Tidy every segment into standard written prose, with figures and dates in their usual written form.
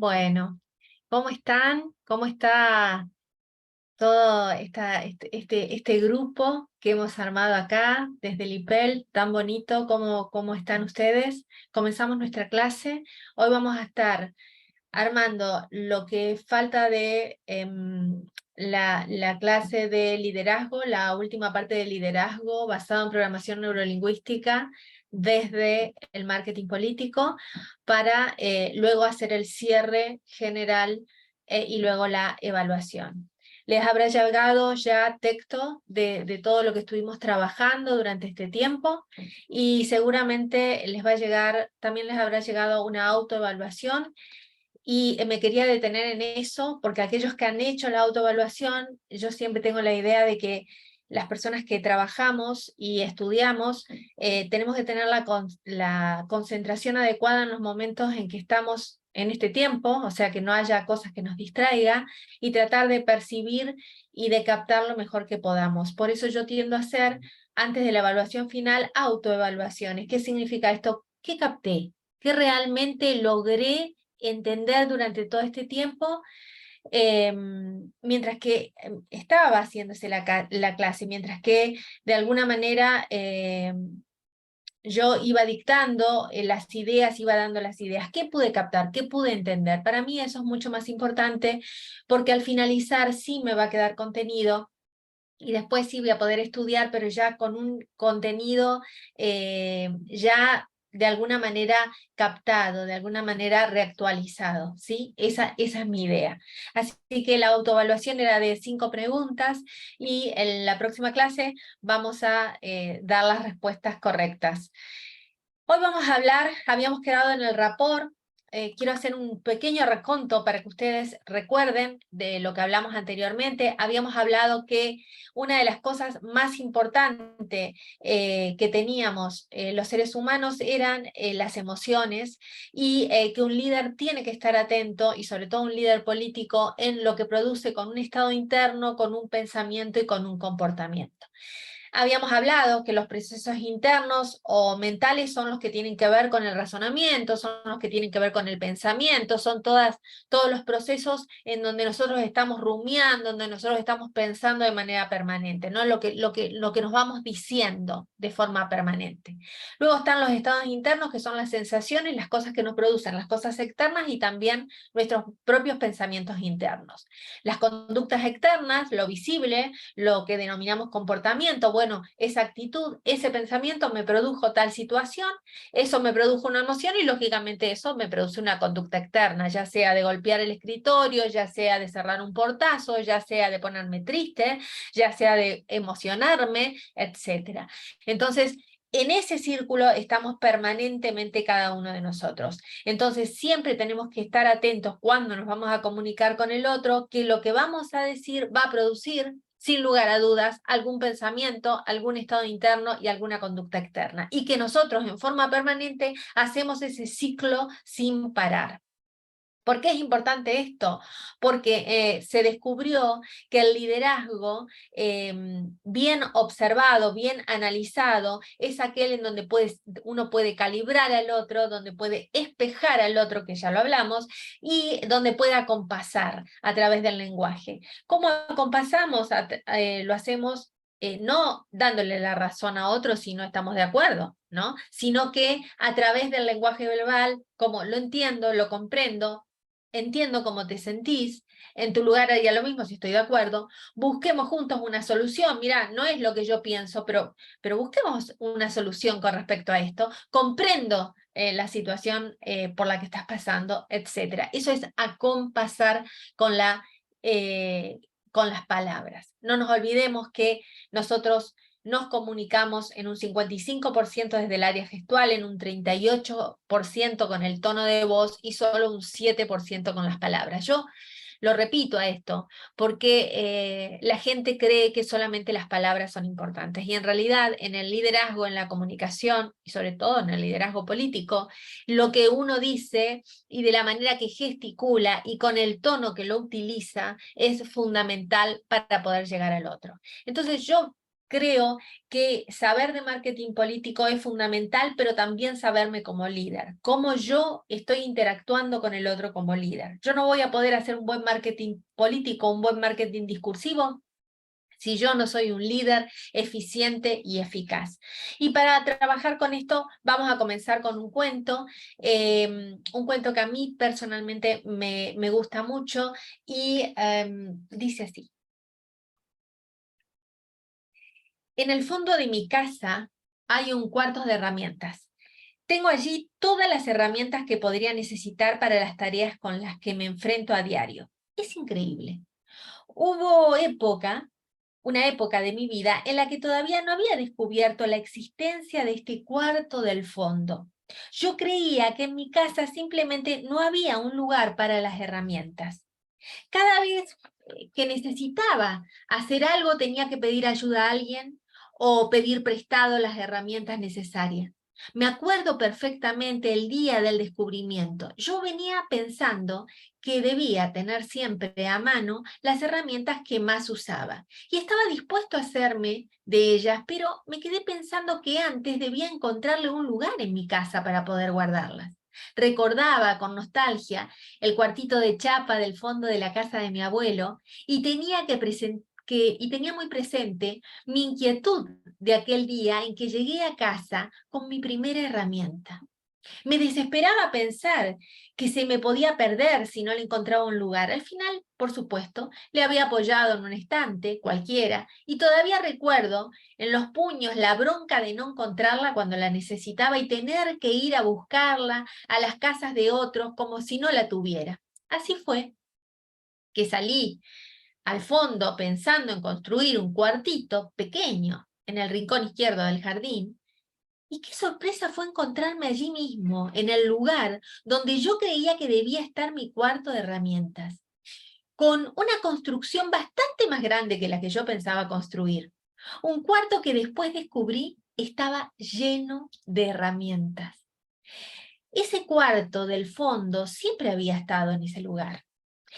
Bueno, ¿cómo están? ¿Cómo está todo este grupo que hemos armado acá desde el IPEL, tan bonito? ¿Cómo están ustedes? Comenzamos nuestra clase. Hoy vamos a estar armando lo que falta de la clase de liderazgo, la última parte de liderazgo basado en programación neurolingüística desde el marketing político, para luego hacer el cierre general y luego la evaluación. Les habrá llegado ya texto de todo lo que estuvimos trabajando durante este tiempo, y seguramente también les habrá llegado una autoevaluación. Y me quería detener en eso, porque aquellos que han hecho la autoevaluación, yo siempre tengo la idea de que las personas que trabajamos y estudiamos, tenemos que tener la concentración adecuada en los momentos en que estamos en este tiempo, o sea, que no haya cosas que nos distraiga, y tratar de percibir y de captar lo mejor que podamos. Por eso yo tiendo a hacer, antes de la evaluación final, autoevaluaciones. ¿Qué significa esto? ¿Qué capté? ¿Qué realmente logré entender durante todo este tiempo, mientras que estaba haciéndose la clase, mientras que de alguna manera yo iba dictando las ideas, iba dando las ideas? ¿Qué pude captar? ¿Qué pude entender? Para mí eso es mucho más importante, porque al finalizar sí me va a quedar contenido, y después sí voy a poder estudiar, pero ya con un contenido ya de alguna manera captado, de alguna manera reactualizado, ¿sí? Esa es mi idea. Así que la autoevaluación era de 5 preguntas, y en la próxima clase vamos a dar las respuestas correctas. Hoy vamos a hablar, habíamos quedado en el rapport. Quiero hacer un pequeño reconto para que ustedes recuerden de lo que hablamos anteriormente. Habíamos hablado que una de las cosas más importantes que teníamos los seres humanos eran las emociones, y que un líder tiene que estar atento, y sobre todo un líder político, en lo que produce con un estado interno, con un pensamiento y con un comportamiento. Habíamos hablado que los procesos internos o mentales son los que tienen que ver con el razonamiento, son los que tienen que ver con el pensamiento, son todos los procesos en donde nosotros estamos rumiando, donde nosotros estamos pensando de manera permanente, ¿no? Lo que nos vamos diciendo de forma permanente. Luego están los estados internos, que son las sensaciones, las cosas que nos producen, las cosas externas, y también nuestros propios pensamientos internos. Las conductas externas, lo visible, lo que denominamos comportamiento. Bueno, esa actitud, ese pensamiento me produjo tal situación, eso me produjo una emoción, y lógicamente eso me produce una conducta externa, ya sea de golpear el escritorio, ya sea de cerrar un portazo, ya sea de ponerme triste, ya sea de emocionarme, etc. Entonces, en ese círculo estamos permanentemente cada uno de nosotros. Entonces siempre tenemos que estar atentos cuando nos vamos a comunicar con el otro, que lo que vamos a decir va a producir, sin lugar a dudas, algún pensamiento, algún estado interno y alguna conducta externa, y que nosotros en forma permanente hacemos ese ciclo sin parar. ¿Por qué es importante esto? Porque se descubrió que el liderazgo bien observado, bien analizado, es aquel en donde uno puede calibrar al otro, donde puede espejar al otro, que ya lo hablamos, y donde puede acompasar a través del lenguaje. ¿Cómo acompasamos? Lo hacemos no dándole la razón a otro si no estamos de acuerdo, ¿no? Sino que a través del lenguaje verbal, como lo entiendo, lo comprendo, entiendo cómo te sentís, en tu lugar haría lo mismo si estoy de acuerdo, busquemos juntos una solución. Mirá, no es lo que yo pienso, pero busquemos una solución con respecto a esto, comprendo la situación por la que estás pasando, etc. Eso es acompasar con con las palabras. No nos olvidemos que nosotros nos comunicamos en un 55% desde el área gestual, en un 38% con el tono de voz, y solo un 7% con las palabras. Yo lo repito a esto, porque la gente cree que solamente las palabras son importantes, y en realidad en el liderazgo, en la comunicación, y sobre todo en el liderazgo político, lo que uno dice y de la manera que gesticula y con el tono que lo utiliza es fundamental para poder llegar al otro. Entonces yo creo que saber de marketing político es fundamental, pero también saberme como líder, cómo yo estoy interactuando con el otro como líder. Yo no voy a poder hacer un buen marketing político, un buen marketing discursivo, si yo no soy un líder eficiente y eficaz. Y para trabajar con esto vamos a comenzar con un cuento que a mí personalmente me gusta mucho y dice así. En el fondo de mi casa hay un cuarto de herramientas. Tengo allí todas las herramientas que podría necesitar para las tareas con las que me enfrento a diario. Es increíble. Hubo una época de mi vida en la que todavía no había descubierto la existencia de este cuarto del fondo. Yo creía que en mi casa simplemente no había un lugar para las herramientas. Cada vez que necesitaba hacer algo tenía que pedir ayuda a alguien o pedir prestado las herramientas necesarias. Me acuerdo perfectamente el día del descubrimiento. Yo venía pensando que debía tener siempre a mano las herramientas que más usaba y estaba dispuesto a hacerme de ellas, pero me quedé pensando que antes debía encontrarle un lugar en mi casa para poder guardarlas. Recordaba con nostalgia el cuartito de chapa del fondo de la casa de mi abuelo y tenía muy presente mi inquietud de aquel día en que llegué a casa con mi primera herramienta. Me desesperaba pensar que se me podía perder si no le encontraba un lugar. Al final, por supuesto, le había apoyado en un estante, cualquiera, y todavía recuerdo en los puños la bronca de no encontrarla cuando la necesitaba y tener que ir a buscarla a las casas de otros como si no la tuviera. Así fue que salí al fondo pensando en construir un cuartito pequeño en el rincón izquierdo del jardín. Y qué sorpresa fue encontrarme allí mismo, en el lugar donde yo creía que debía estar mi cuarto de herramientas, con una construcción bastante más grande que la que yo pensaba construir. Un cuarto que después descubrí estaba lleno de herramientas. Ese cuarto del fondo siempre había estado en ese lugar.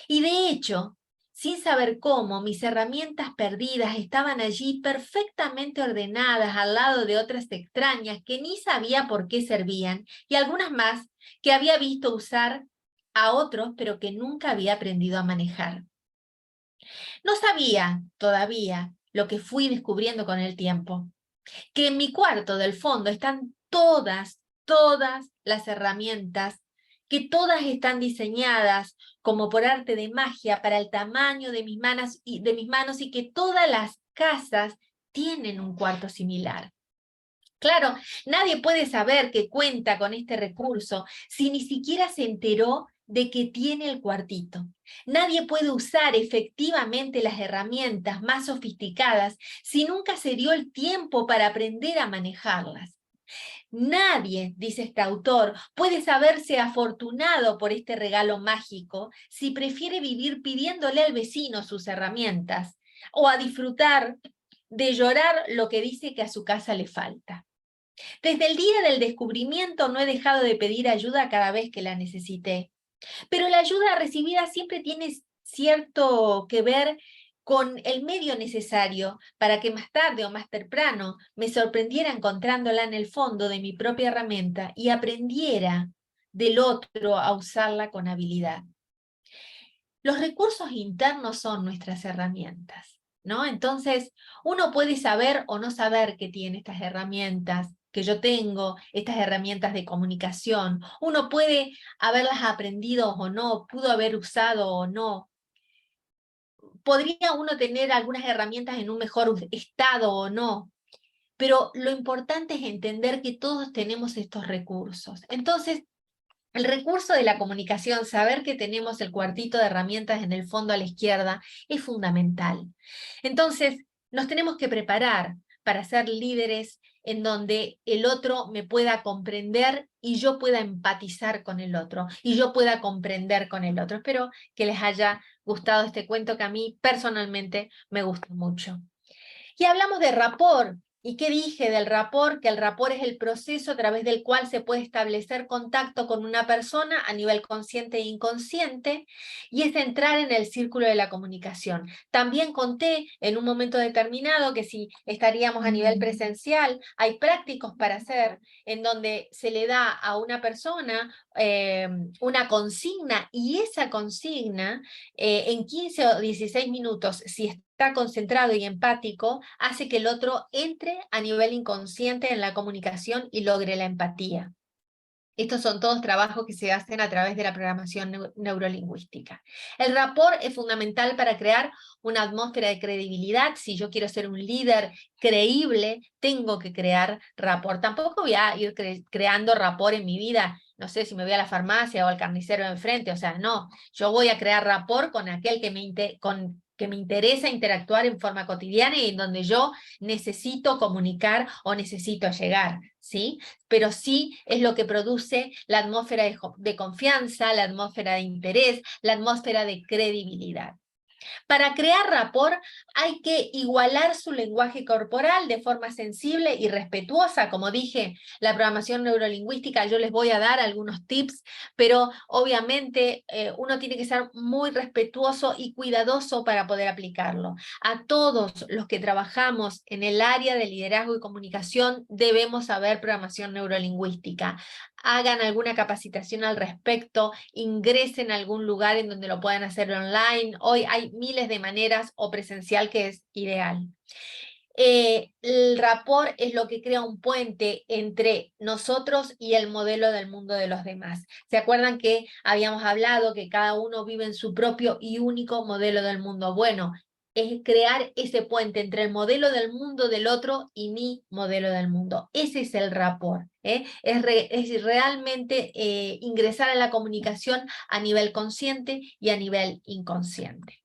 Y de hecho, sin saber cómo, mis herramientas perdidas estaban allí perfectamente ordenadas al lado de otras extrañas que ni sabía por qué servían y algunas más que había visto usar a otros pero que nunca había aprendido a manejar. No sabía todavía lo que fui descubriendo con el tiempo, que en mi cuarto del fondo están todas las herramientas, que todas están diseñadas como por arte de magia para el tamaño de mis manos y que todas las casas tienen un cuarto similar. Claro, nadie puede saber que cuenta con este recurso si ni siquiera se enteró de que tiene el cuartito. Nadie puede usar efectivamente las herramientas más sofisticadas si nunca se dio el tiempo para aprender a manejarlas. Nadie, dice este autor, puede saberse afortunado por este regalo mágico si prefiere vivir pidiéndole al vecino sus herramientas o a disfrutar de llorar lo que dice que a su casa le falta. Desde el día del descubrimiento no he dejado de pedir ayuda cada vez que la necesité, pero la ayuda recibida siempre tiene cierto que ver con el medio necesario para que más tarde o más temprano me sorprendiera encontrándola en el fondo de mi propia herramienta y aprendiera del otro a usarla con habilidad. Los recursos internos son nuestras herramientas, ¿no? Entonces, uno puede saber o no saber que tiene estas herramientas, que yo tengo, estas herramientas de comunicación. Uno puede haberlas aprendido o no, pudo haber usado o no. Podría uno tener algunas herramientas en un mejor estado o no. Pero lo importante es entender que todos tenemos estos recursos. Entonces, el recurso de la comunicación, saber que tenemos el cuartito de herramientas en el fondo a la izquierda, es fundamental. Entonces, nos tenemos que preparar para ser líderes en donde el otro me pueda comprender y yo pueda empatizar con el otro, y yo pueda comprender con el otro. Espero que les haya gustado este cuento que a mí personalmente me gusta mucho. Y hablamos de rapport. ¿Y qué dije del rapport? Que el rapport es el proceso a través del cual se puede establecer contacto con una persona a nivel consciente e inconsciente, y es entrar en el círculo de la comunicación. También conté en un momento determinado que si estaríamos a nivel presencial, hay prácticos para hacer, en donde se le da a una persona una consigna, y esa consigna en 15 o 16 minutos, si está concentrado y empático, hace que el otro entre a nivel inconsciente en la comunicación y logre la empatía. Estos son todos trabajos que se hacen a través de la programación neurolingüística. El rapport es fundamental para crear una atmósfera de credibilidad. Si yo quiero ser un líder creíble, tengo que crear rapport. Tampoco voy a ir creando rapport en mi vida, no sé si me voy a la farmacia o al carnicero de enfrente, o sea, no. Yo voy a crear rapport con aquel que me interesa interactuar en forma cotidiana y en donde yo necesito comunicar o necesito llegar, ¿sí? Pero sí es lo que produce la atmósfera de confianza, la atmósfera de interés, la atmósfera de credibilidad. Para crear rapport hay que igualar su lenguaje corporal de forma sensible y respetuosa. Como dije, la programación neurolingüística, yo les voy a dar algunos tips, pero obviamente uno tiene que ser muy respetuoso y cuidadoso para poder aplicarlo. A todos los que trabajamos en el área de liderazgo y comunicación debemos saber programación neurolingüística. Hagan alguna capacitación al respecto, ingresen a algún lugar en donde lo puedan hacer online. Hoy hay miles de maneras, o presencial, que es ideal. El rapport es lo que crea un puente entre nosotros y el modelo del mundo de los demás. ¿Se acuerdan que habíamos hablado que cada uno vive en su propio y único modelo del mundo? Bueno, es crear ese puente entre el modelo del mundo del otro y mi modelo del mundo. Ese es el rapport. Es realmente ingresar a la comunicación a nivel consciente y a nivel inconsciente.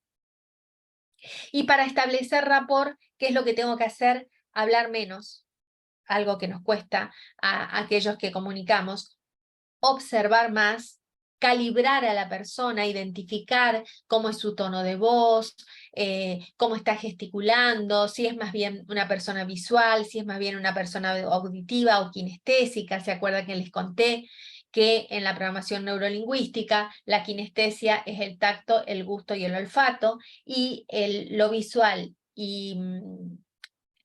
Y para establecer rapport, ¿qué es lo que tengo que hacer? Hablar menos, algo que nos cuesta a aquellos que comunicamos, observar más, calibrar a la persona, identificar cómo es su tono de voz, cómo está gesticulando, si es más bien una persona visual, si es más bien una persona auditiva o kinestésica. ¿Se acuerdan que les conté que en la programación neurolingüística la kinestesia es el tacto, el gusto y el olfato, y lo visual y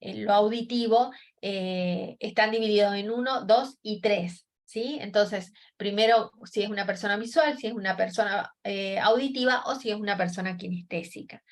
lo auditivo están divididos en 1, 2 y 3? ¿Sí? Entonces, primero, si es una persona visual, si es una persona auditiva o si es una persona kinestésica.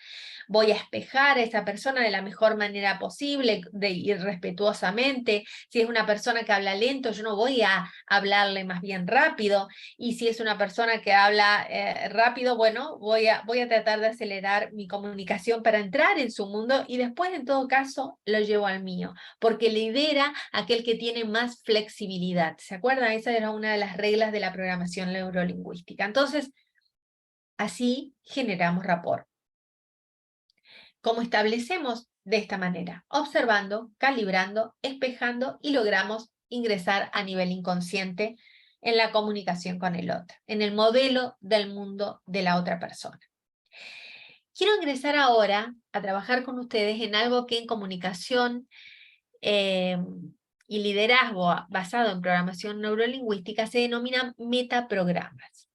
Voy a espejar a esa persona de la mejor manera posible y respetuosamente. Si es una persona que habla lento, yo no voy a hablarle más bien rápido, y si es una persona que habla rápido, bueno, voy a tratar de acelerar mi comunicación para entrar en su mundo, y después en todo caso lo llevo al mío, porque lidera aquel que tiene más flexibilidad. ¿Se acuerdan? Esa era una de las reglas de la programación neurolingüística. Entonces, así generamos rapport. ¿Cómo establecemos? De esta manera, observando, calibrando, espejando, y logramos ingresar a nivel inconsciente en la comunicación con el otro, en el modelo del mundo de la otra persona. Quiero ingresar ahora a trabajar con ustedes en algo que en comunicación y liderazgo basado en programación neurolingüística se denominan metaprogramas.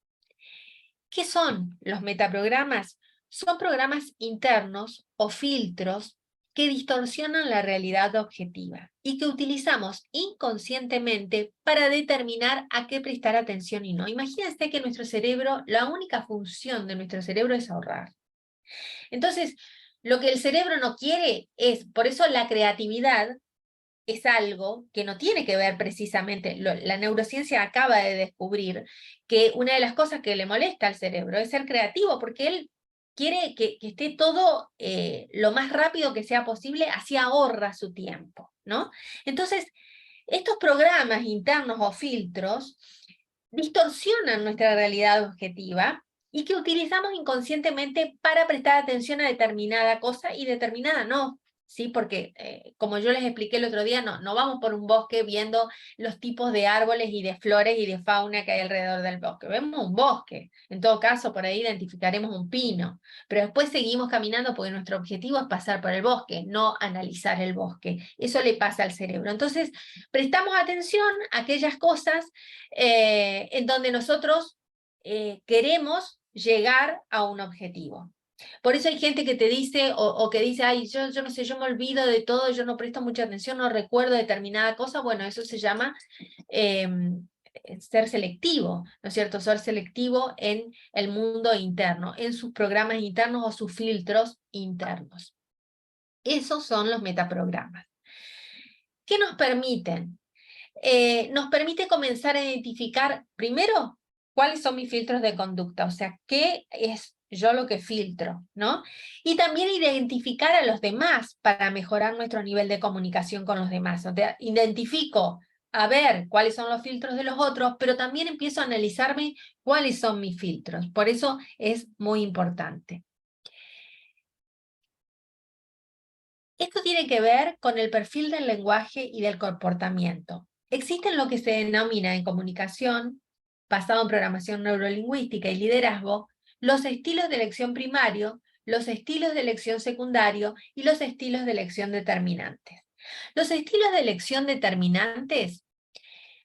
¿Qué son los metaprogramas? Son programas internos o filtros que distorsionan la realidad objetiva y que utilizamos inconscientemente para determinar a qué prestar atención y no. Imagínense que nuestro cerebro, la única función de nuestro cerebro es ahorrar. Entonces, lo que el cerebro no quiere es, por eso la creatividad es algo que no tiene que ver precisamente, la neurociencia acaba de descubrir que una de las cosas que le molesta al cerebro es ser creativo, porque él quiere que esté todo lo más rápido que sea posible, así ahorra su tiempo, ¿no? Entonces, estos programas internos o filtros distorsionan nuestra realidad objetiva y que utilizamos inconscientemente para prestar atención a determinada cosa y determinada no. ¿sí? Porque, como yo les expliqué el otro día, no vamos por un bosque viendo los tipos de árboles y de flores y de fauna que hay alrededor del bosque. Vemos un bosque. En todo caso, por ahí identificaremos un pino. Pero después seguimos caminando porque nuestro objetivo es pasar por el bosque, no analizar el bosque. Eso le pasa al cerebro. Entonces, prestamos atención a aquellas cosas en donde nosotros queremos llegar a un objetivo. Por eso hay gente que te dice, o que dice, ay, yo no sé, yo me olvido de todo, yo no presto mucha atención, no recuerdo determinada cosa. Bueno, eso se llama ser selectivo, ¿no es cierto? Ser selectivo en el mundo interno, en sus programas internos o sus filtros internos. Esos son los metaprogramas. ¿Qué nos permiten? Nos permite comenzar a identificar, primero, cuáles son mis filtros de conducta, o sea, qué es yo lo que filtro, ¿no? Y también identificar a los demás para mejorar nuestro nivel de comunicación con los demás. O sea, identifico a ver cuáles son los filtros de los otros, pero también empiezo a analizarme cuáles son mis filtros. Por eso es muy importante. Esto tiene que ver con el perfil del lenguaje y del comportamiento. Existen lo que se denomina en comunicación, basado en programación neurolingüística y liderazgo, los estilos de elección primario, los estilos de elección secundario y los estilos de elección determinantes. Los estilos de elección determinantes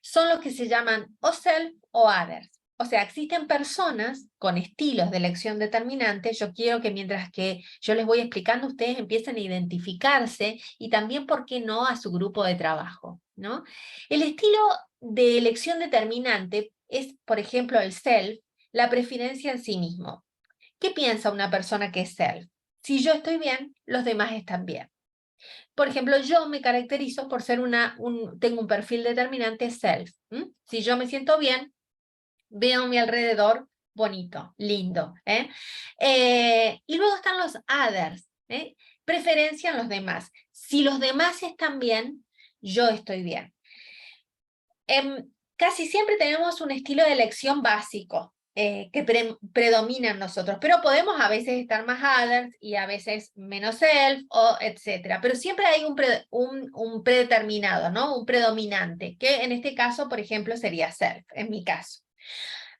son los que se llaman o self o others. O sea, existen personas con estilos de elección determinantes. Yo quiero que mientras que yo les voy explicando, ustedes empiecen a identificarse y también, ¿por qué no?, a su grupo de trabajo, ¿no? El estilo de elección determinante es, por ejemplo, el self, la preferencia en sí mismo. ¿Qué piensa una persona que es self? Si yo estoy bien, los demás están bien. Por ejemplo, yo me caracterizo por ser tengo un perfil determinante self. Si yo me siento bien, veo a mi alrededor bonito, lindo. Y luego están los others, preferencia en los demás. Si los demás están bien, yo estoy bien. Casi siempre tenemos un estilo de elección básico que predomina en nosotros, pero podemos a veces estar más others y a veces menos self, etc. Pero siempre hay un predeterminado, ¿no? Un predominante, que en este caso, por ejemplo, sería self, en mi caso.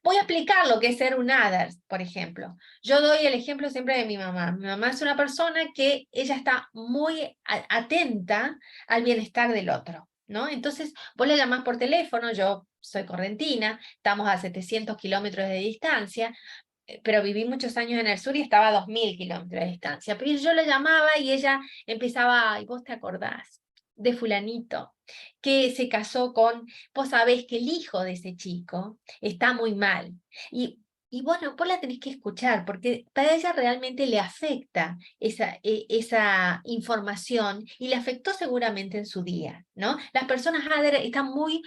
Voy a explicar lo que es ser un others, por ejemplo. Yo doy el ejemplo siempre de mi mamá. Mi mamá es una persona que ella está muy atenta al bienestar del otro, ¿no? Entonces, vos le llamás por teléfono, yo soy correntina, estamos a 700 kilómetros de distancia, pero viví muchos años en el sur y estaba a 2000 kilómetros de distancia. Pero yo le llamaba y ella empezaba, ¿y vos te acordás de fulanito que se casó con, vos sabés que el hijo de ese chico está muy mal? Y bueno, vos la tenés que escuchar, porque para ella realmente le afecta esa información, y le afectó seguramente en su día, ¿no? Las personas ADER están muy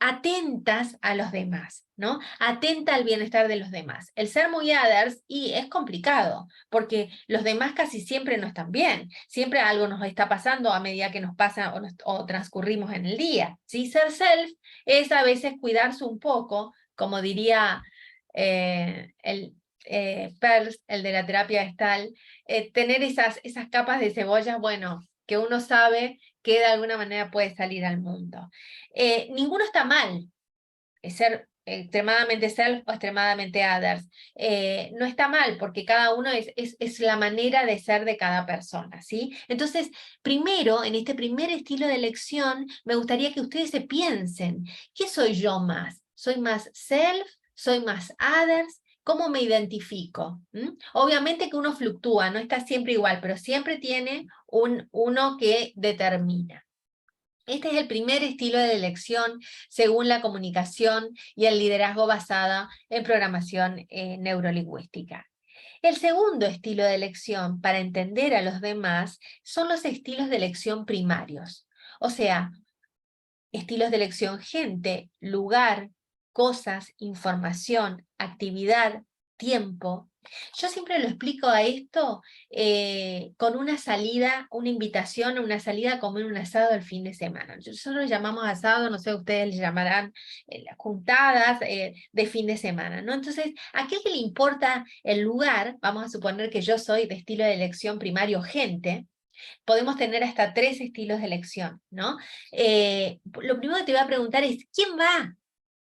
atentas a los demás, ¿no? Atenta al bienestar de los demás. El ser muy others y es complicado, porque los demás casi siempre no están bien. Siempre algo nos está pasando a medida que nos pasa o transcurrimos en el día. ¿Sí? Ser self es a veces cuidarse un poco, como diría Peirce, el de la terapia gestal, tener esas capas de cebollas, bueno, que uno sabe que de alguna manera puede salir al mundo. Ninguno está mal, ser extremadamente self o extremadamente others. No está mal, porque cada uno es la manera de ser de cada persona, ¿sí? Entonces, primero, en este primer estilo de elección, me gustaría que ustedes se piensen, ¿qué soy yo más? ¿Soy más self? ¿Soy más others? ¿Cómo me identifico? Obviamente que uno fluctúa, no está siempre igual, pero siempre tiene uno que determina. Este es el primer estilo de elección según la comunicación y el liderazgo basada en programación neurolingüística. El segundo estilo de elección para entender a los demás son los estilos de elección primarios. O sea, estilos de elección gente, lugar, cosas, información, actividad, tiempo. Yo siempre lo explico a esto con una salida, una invitación a una salida a comer un asado el fin de semana. Nosotros lo llamamos asado, no sé, ustedes le llamarán juntadas de fin de semana, ¿no? Entonces, a aquel que le importa el lugar, vamos a suponer que yo soy de estilo de elección primario gente, Podemos tener hasta 3 estilos de elección, ¿no? Lo primero que te voy a preguntar es, ¿quién va?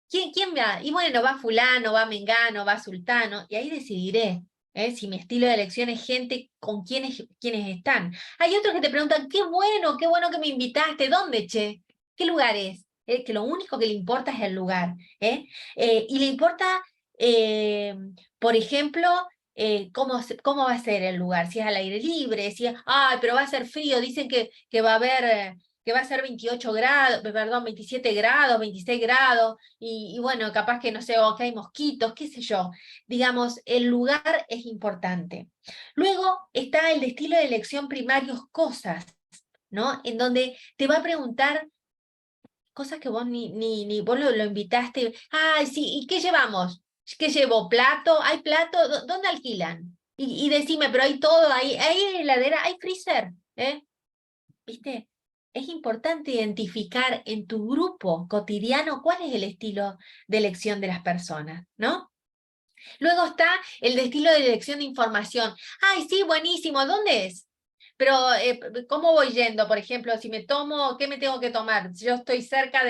¿Quién va? Y bueno, va fulano, va mengano, va sultano, y ahí decidiré. Si mi estilo de elección es gente con quienes están. Hay otros que te preguntan, qué bueno que me invitaste, ¿dónde, che? ¿Qué lugar es? Que lo único que le importa es el lugar. Y le importa, eh, por ejemplo, cómo va a ser el lugar, si es al aire libre, si es, ay, pero va a ser frío, dicen que va a haber, que va a ser 28 grados, perdón, 27 grados, 26 grados, y bueno, capaz que no sé, o que hay mosquitos, qué sé yo. Digamos, el lugar es importante. Luego está el estilo de elección primarios cosas, ¿no? En donde te va a preguntar cosas que vos ni vos lo invitaste. Ay, sí, ¿y qué llevamos? ¿Qué llevo? ¿Plato? ¿Hay plato? ¿Dónde alquilan? Y decime, pero hay todo, hay heladera, hay freezer, ¿eh? ¿Viste? Es importante identificar en tu grupo cotidiano cuál es el estilo de elección de las personas, ¿no? Luego está el de estilo de elección de información. Ay, sí, buenísimo, ¿dónde es? Pero, ¿cómo voy yendo? Por ejemplo, si me tomo, ¿qué me tengo que tomar? Si yo estoy cerca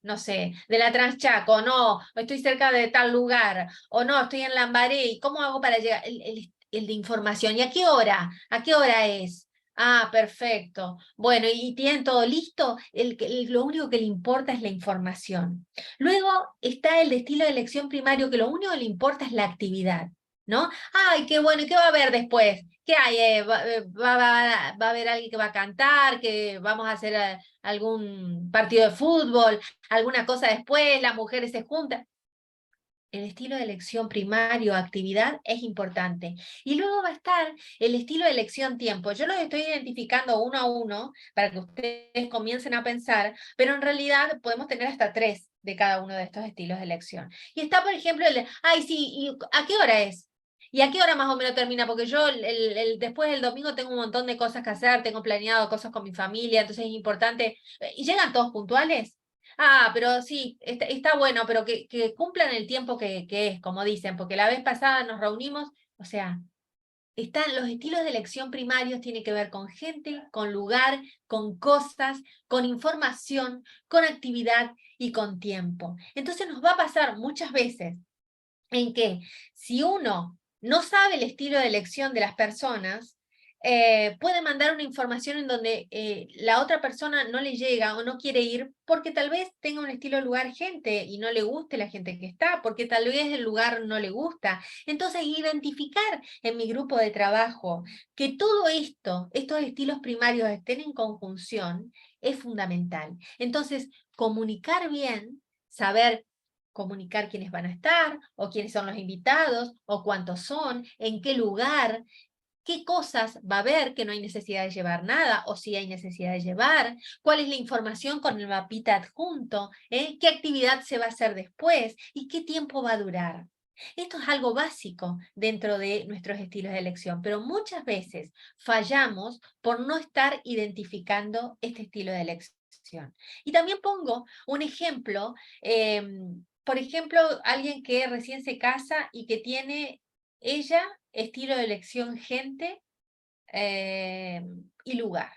no sé, de la Transchaco, no, o estoy cerca de tal lugar, o no, estoy en Lambaré, ¿cómo hago para llegar? El de información. ¿Y a qué hora? ¿A qué hora es? Ah, perfecto. Bueno, ¿y tienen todo listo? Lo único que le importa es la información. Luego está el de estilo de elección primario, que lo único que le importa es la actividad, ¿no? Ay, qué bueno, ¿y qué va a haber después? ¿Qué hay? Va a haber alguien que va a cantar, que vamos a hacer algún partido de fútbol, alguna cosa después, las mujeres se juntan. El estilo de elección primario, actividad, es importante. Y luego va a estar el estilo de elección tiempo. Yo los estoy identificando uno a uno para que ustedes comiencen a pensar, pero en realidad podemos tener hasta 3 de cada uno de estos estilos de elección. Y está, por ejemplo, el de, ay, sí, ¿y a qué hora es? ¿Y a qué hora más o menos termina? Porque yo después del domingo tengo un montón de cosas que hacer, tengo planeado cosas con mi familia, entonces es importante. ¿Y llegan todos puntuales? Ah, pero sí, está bueno, pero que cumplan el tiempo que es, como dicen, porque la vez pasada nos reunimos, o sea, están los estilos de elección primarios, tiene que ver con gente, con lugar, con cosas, con información, con actividad y con tiempo. Entonces nos va a pasar muchas veces en que si uno no sabe el estilo de elección de las personas, puede mandar una información en donde la otra persona no le llega o no quiere ir porque tal vez tenga un estilo de lugar gente y no le guste la gente que está, porque tal vez el lugar no le gusta. Entonces, identificar en mi grupo de trabajo que todo esto, estos estilos primarios estén en conjunción, es fundamental. Entonces, comunicar bien, saber comunicar quiénes van a estar, o quiénes son los invitados, o cuántos son, en qué lugar, qué cosas va a haber que no hay necesidad de llevar nada, o si hay necesidad de llevar, cuál es la información con el mapita adjunto, qué actividad se va a hacer después y qué tiempo va a durar. Esto es algo básico dentro de nuestros estilos de elección, pero muchas veces fallamos por no estar identificando este estilo de elección. Y también pongo un ejemplo, por ejemplo, alguien que recién se casa y que tiene ella estilo de elección gente y lugar.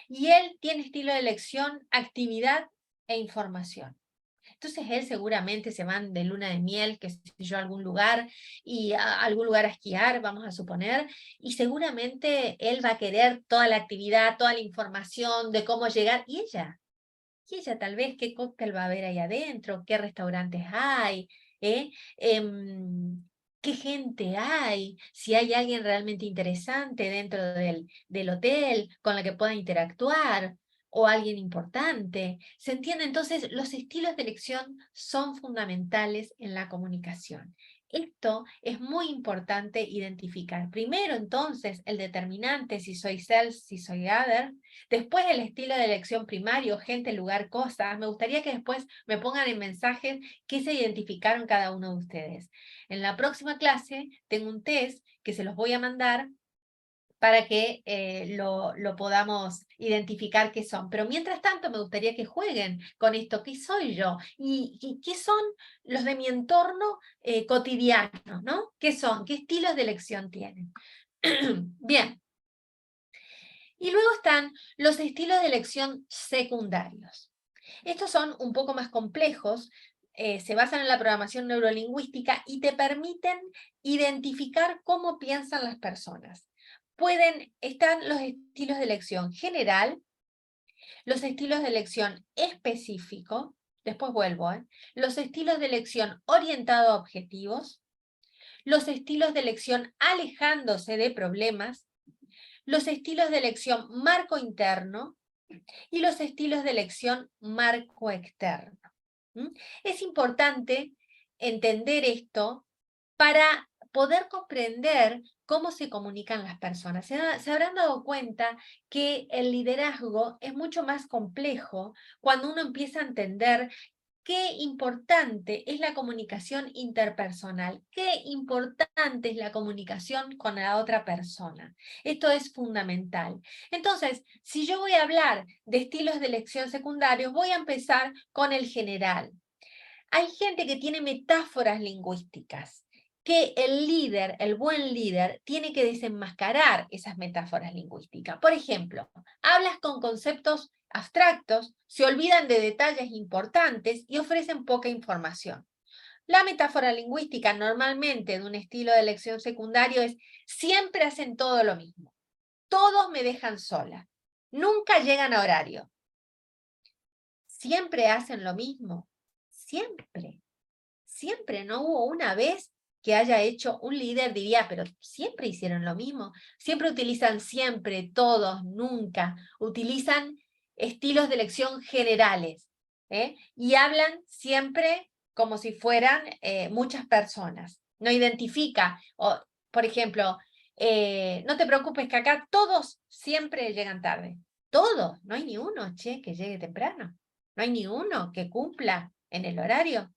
Y él tiene estilo de elección actividad e información. Entonces él seguramente se van de luna de miel, que sé yo, a algún lugar, y a algún lugar a esquiar, vamos a suponer, y seguramente él va a querer toda la actividad, toda la información de cómo llegar, y ella tal vez qué cóctel va a haber ahí adentro, qué restaurantes hay, ¿eh? Qué gente hay, si hay alguien realmente interesante dentro del hotel con la que pueda interactuar, o alguien importante. ¿Se entiende? Entonces, los estilos de elección son fundamentales en la comunicación. Esto es muy importante identificar. Primero, entonces, el determinante, si soy self, si soy other. Después, el estilo de elección primario, gente, lugar, cosas. Me gustaría que después me pongan en mensajes qué se identificaron cada uno de ustedes. En la próxima clase tengo un test que se los voy a mandar para que lo podamos identificar qué son. Pero mientras tanto me gustaría que jueguen con esto, ¿qué soy yo? ¿Y qué son los de mi entorno cotidiano? ¿No? ¿Qué son? ¿Qué estilos de elección tienen? Bien. Y luego están los estilos de elección secundarios. Estos son un poco más complejos, se basan en la programación neurolingüística y te permiten identificar cómo piensan las personas. Están los estilos de elección general, los estilos de elección específico, después vuelvo, los estilos de elección orientado a objetivos, los estilos de elección alejándose de problemas, los estilos de elección marco interno y los estilos de elección marco externo. Es importante entender esto para poder comprender cómo se comunican las personas. Se habrán dado cuenta que el liderazgo es mucho más complejo cuando uno empieza a entender qué importante es la comunicación interpersonal, qué importante es la comunicación con la otra persona. Esto es fundamental. Entonces, si yo voy a hablar de estilos de elección secundarios, voy a empezar con el general. Hay gente que tiene metáforas lingüísticas, que el líder, el buen líder, tiene que desenmascarar esas metáforas lingüísticas. Por ejemplo, hablas con conceptos abstractos, se olvidan de detalles importantes y ofrecen poca información. La metáfora lingüística normalmente de un estilo de elección secundario es: siempre hacen todo lo mismo, todos me dejan sola, nunca llegan a horario. Siempre hacen lo mismo, siempre. Siempre, no hubo una vez que haya hecho un líder, diría, pero siempre hicieron lo mismo. Siempre utilizan siempre, todos, nunca. Utilizan estilos de elección generales, y hablan siempre como si fueran muchas personas. No identifica, por ejemplo, no te preocupes que acá todos siempre llegan tarde. Todos, no hay ni uno, que llegue temprano. No hay ni uno que cumpla en el horario.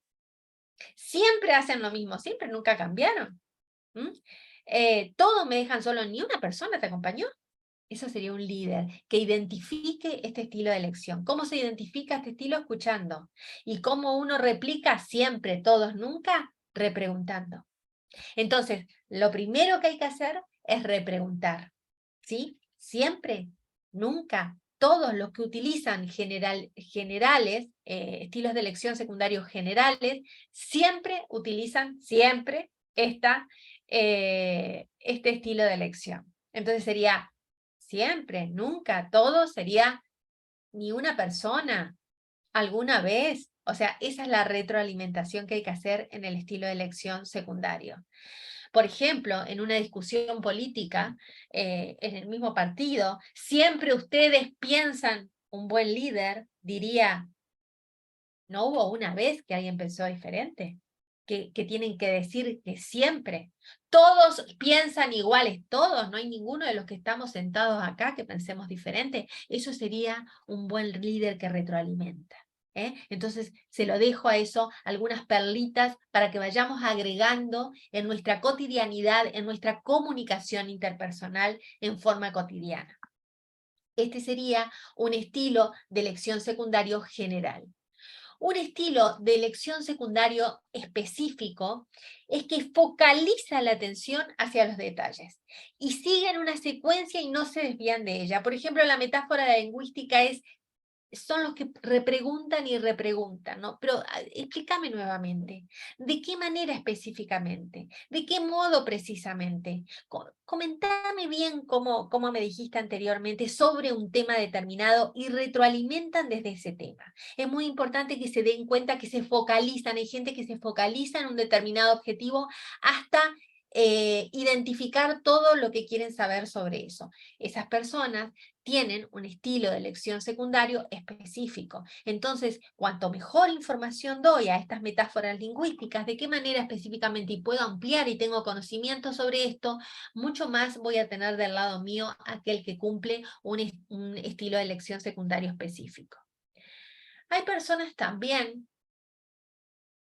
Siempre hacen lo mismo, siempre, nunca cambiaron. Todos me dejan solo, ni una persona te acompañó. Eso sería un líder que identifique este estilo de elección. ¿Cómo se identifica este estilo? Escuchando. ¿Y cómo uno replica siempre, todos, nunca? Repreguntando. Entonces, lo primero que hay que hacer es repreguntar. ¿Sí? Siempre, nunca. Todos los que utilizan generales, estilos de elección secundarios generales, siempre utilizan, siempre, este estilo de elección. Entonces sería siempre, nunca, todo sería ni una persona, alguna vez. O sea, esa es la retroalimentación que hay que hacer en el estilo de elección secundario. Por ejemplo, en una discusión política, en el mismo partido, siempre ustedes piensan, un buen líder diría: ¿no hubo una vez que alguien pensó diferente? Que tienen que decir que siempre. Todos piensan iguales, todos, no hay ninguno de los que estamos sentados acá que pensemos diferente. Eso sería un buen líder que retroalimenta. Entonces, se lo dejo a eso, algunas perlitas para que vayamos agregando en nuestra cotidianidad, en nuestra comunicación interpersonal en forma cotidiana. Este sería un estilo de elección secundario general. Un estilo de elección secundario específico es que focaliza la atención hacia los detalles y siguen una secuencia y no se desvían de ella. Por ejemplo, la metáfora lingüística son los que repreguntan y repreguntan, ¿no? Pero explícame nuevamente, ¿de qué manera específicamente? ¿De qué modo precisamente? Comentame bien cómo me dijiste anteriormente sobre un tema determinado y retroalimentan desde ese tema. Es muy importante que se den cuenta que se focalizan, hay gente que se focaliza en un determinado objetivo hasta identificar todo lo que quieren saber sobre eso. Esas personas tienen un estilo de elección secundario específico. Entonces, cuanto mejor información doy a estas metáforas lingüísticas, de qué manera específicamente y puedo ampliar y tengo conocimiento sobre esto, mucho más voy a tener del lado mío aquel que cumple un estilo de elección secundario específico. Hay personas también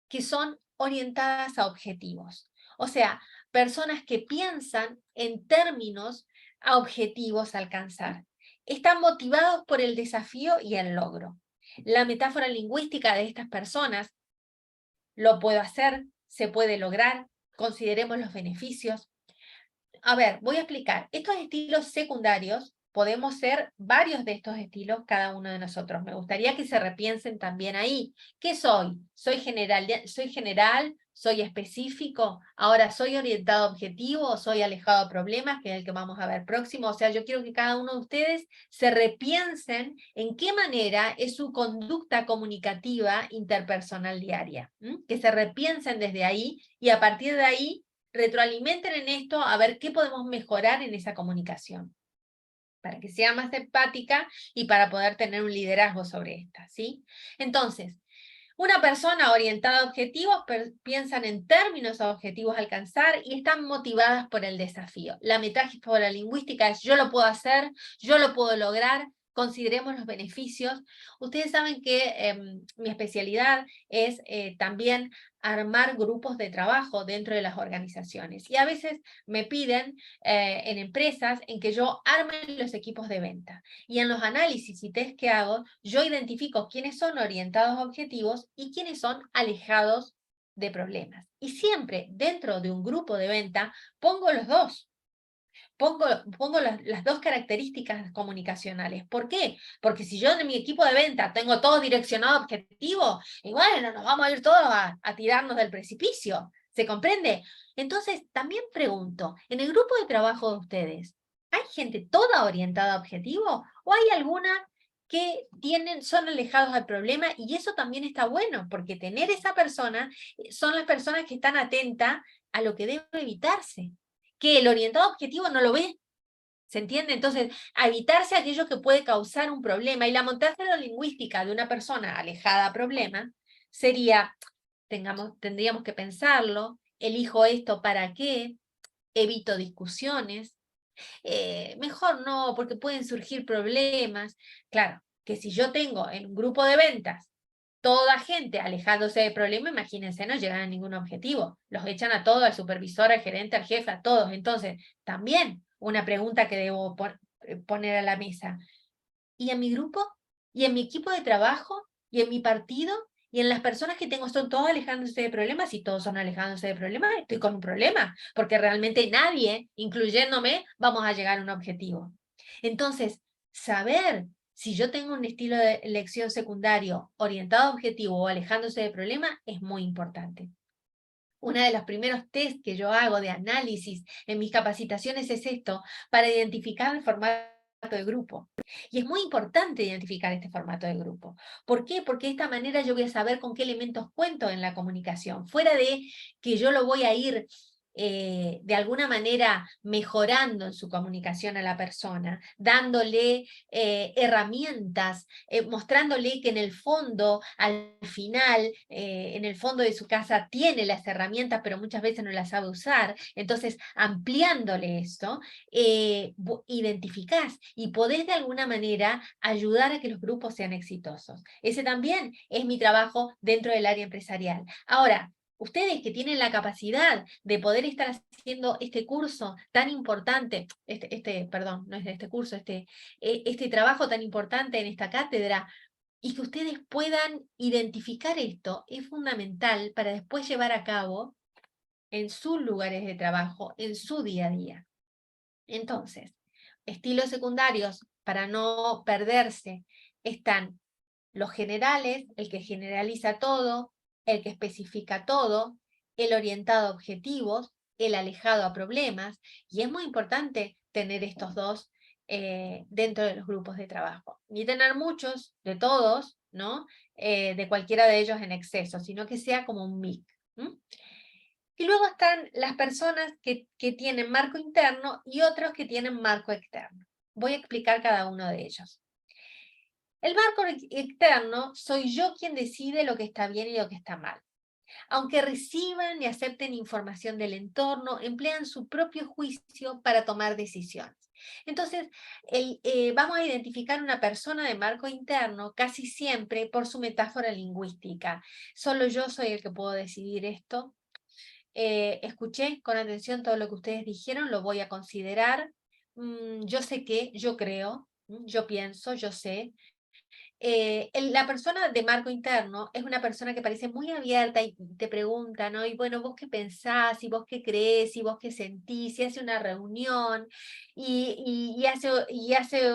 que son orientadas a objetivos. O sea, personas que piensan en términos a objetivos a alcanzar. Están motivados por el desafío y el logro. La metáfora lingüística de estas personas: lo puedo hacer, se puede lograr, consideremos los beneficios. A ver, voy a explicar. Estos estilos secundarios podemos ser varios de estos estilos cada uno de nosotros. Me gustaría que se repiensen también ahí. ¿Qué soy? ¿Soy general? ¿Soy específico? ¿Ahora soy orientado a objetivo o soy alejado a problemas, que es el que vamos a ver próximo? O sea, yo quiero que cada uno de ustedes se repiensen en qué manera es su conducta comunicativa interpersonal diaria. Que se repiensen desde ahí y a partir de ahí retroalimenten en esto a ver qué podemos mejorar en esa comunicación, para que sea más empática y para poder tener un liderazgo sobre esta, ¿sí? Entonces, una persona orientada a objetivos piensan en términos a objetivos a alcanzar y están motivadas por el desafío. La metáfora lingüística es yo lo puedo hacer, yo lo puedo lograr, consideremos los beneficios. Ustedes saben que mi especialidad es también armar grupos de trabajo dentro de las organizaciones. Y a veces me piden en empresas en que yo arme los equipos de venta. Y en los análisis y test que hago, yo identifico quiénes son orientados a objetivos y quiénes son alejados de problemas. Y siempre dentro de un grupo de venta pongo los dos. Pongo las dos características comunicacionales. ¿Por qué? Porque si yo en mi equipo de venta tengo todo direccionado a objetivo, y bueno, nos vamos a ir todos a tirarnos del precipicio. ¿Se comprende? Entonces, también pregunto, en el grupo de trabajo de ustedes, ¿hay gente toda orientada a objetivo? ¿O hay alguna que son alejados al problema? Y eso también está bueno, porque tener esa persona son las personas que están atentas a lo que debe evitarse, que el orientado objetivo no lo ve. ¿Se entiende? Entonces, a evitarse aquello que puede causar un problema. Y la metáfora lingüística de una persona alejada a problema sería, tendríamos que pensarlo, elijo esto para qué, evito discusiones, mejor no, porque pueden surgir problemas. Claro, que si yo tengo en un grupo de ventas toda gente alejándose del problema, imagínense, no llegan a ningún objetivo. Los echan a todos, al supervisor, al gerente, al jefe, a todos. Entonces, también una pregunta que debo poner a la mesa. ¿Y en mi grupo? ¿Y en mi equipo de trabajo? ¿Y en mi partido? ¿Y en las personas que tengo son todos alejándose de problemas? Si todos son alejándose de problemas, estoy con un problema, porque realmente nadie, incluyéndome, vamos a llegar a un objetivo. Entonces, saber si yo tengo un estilo de elección secundario orientado a objetivo o alejándose de problemas es muy importante. Uno de los primeros test que yo hago de análisis en mis capacitaciones es esto, para identificar el formato de grupo. Y es muy importante identificar este formato de grupo. ¿Por qué? Porque de esta manera yo voy a saber con qué elementos cuento en la comunicación. Fuera de que yo lo voy a ir de alguna manera mejorando en su comunicación a la persona, dándole herramientas, mostrándole que en el fondo, al final, en el fondo de su casa tiene las herramientas, pero muchas veces no las sabe usar. Entonces, ampliándole esto, identificás y podés de alguna manera ayudar a que los grupos sean exitosos. Ese también es mi trabajo dentro del área empresarial. Ahora, ustedes que tienen la capacidad de poder estar haciendo este curso tan importante, perdón, no es de este curso, este trabajo tan importante en esta cátedra, y que ustedes puedan identificar esto, es fundamental para después llevar a cabo en sus lugares de trabajo, en su día a día. Entonces, estilos secundarios, para no perderse, están los generales, el que generaliza todo, el que especifica todo, el orientado a objetivos, el alejado a problemas, y es muy importante tener estos dos dentro de los grupos de trabajo. Ni tener muchos, de todos, ¿no? De cualquiera de ellos en exceso, sino que sea como un mix. Y luego están las personas que tienen marco interno y otros que tienen marco externo. Voy a explicar cada uno de ellos. El marco externo soy yo quien decide lo que está bien y lo que está mal. Aunque reciban y acepten información del entorno, emplean su propio juicio para tomar decisiones. Entonces, vamos a identificar una persona de marco interno casi siempre por su metáfora lingüística. Solo yo soy el que puedo decidir esto. Escuché con atención todo lo que ustedes dijeron, lo voy a considerar. Yo sé que, yo creo, yo pienso, yo sé. La persona de marco interno es una persona que parece muy abierta y te pregunta, ¿no? Y bueno, ¿vos qué pensás? ¿Y vos qué crees? ¿Y vos qué sentís? Y hace una reunión y hace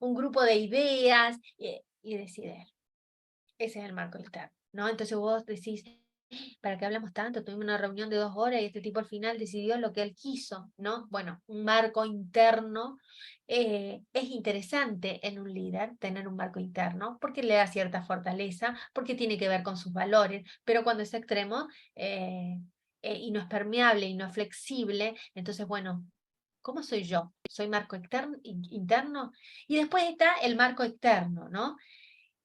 un grupo de ideas y decide. Ese es el marco interno, ¿no? Entonces vos decís, ¿para qué hablamos tanto? Tuvimos una reunión de 2 horas y este tipo al final decidió lo que él quiso, ¿no? Bueno, un marco interno es interesante en un líder tener un marco interno porque le da cierta fortaleza, porque tiene que ver con sus valores, pero cuando es extremo y no es permeable y no es flexible, entonces, bueno, ¿cómo soy yo? ¿Soy marco interno? Y después está el marco externo, ¿no?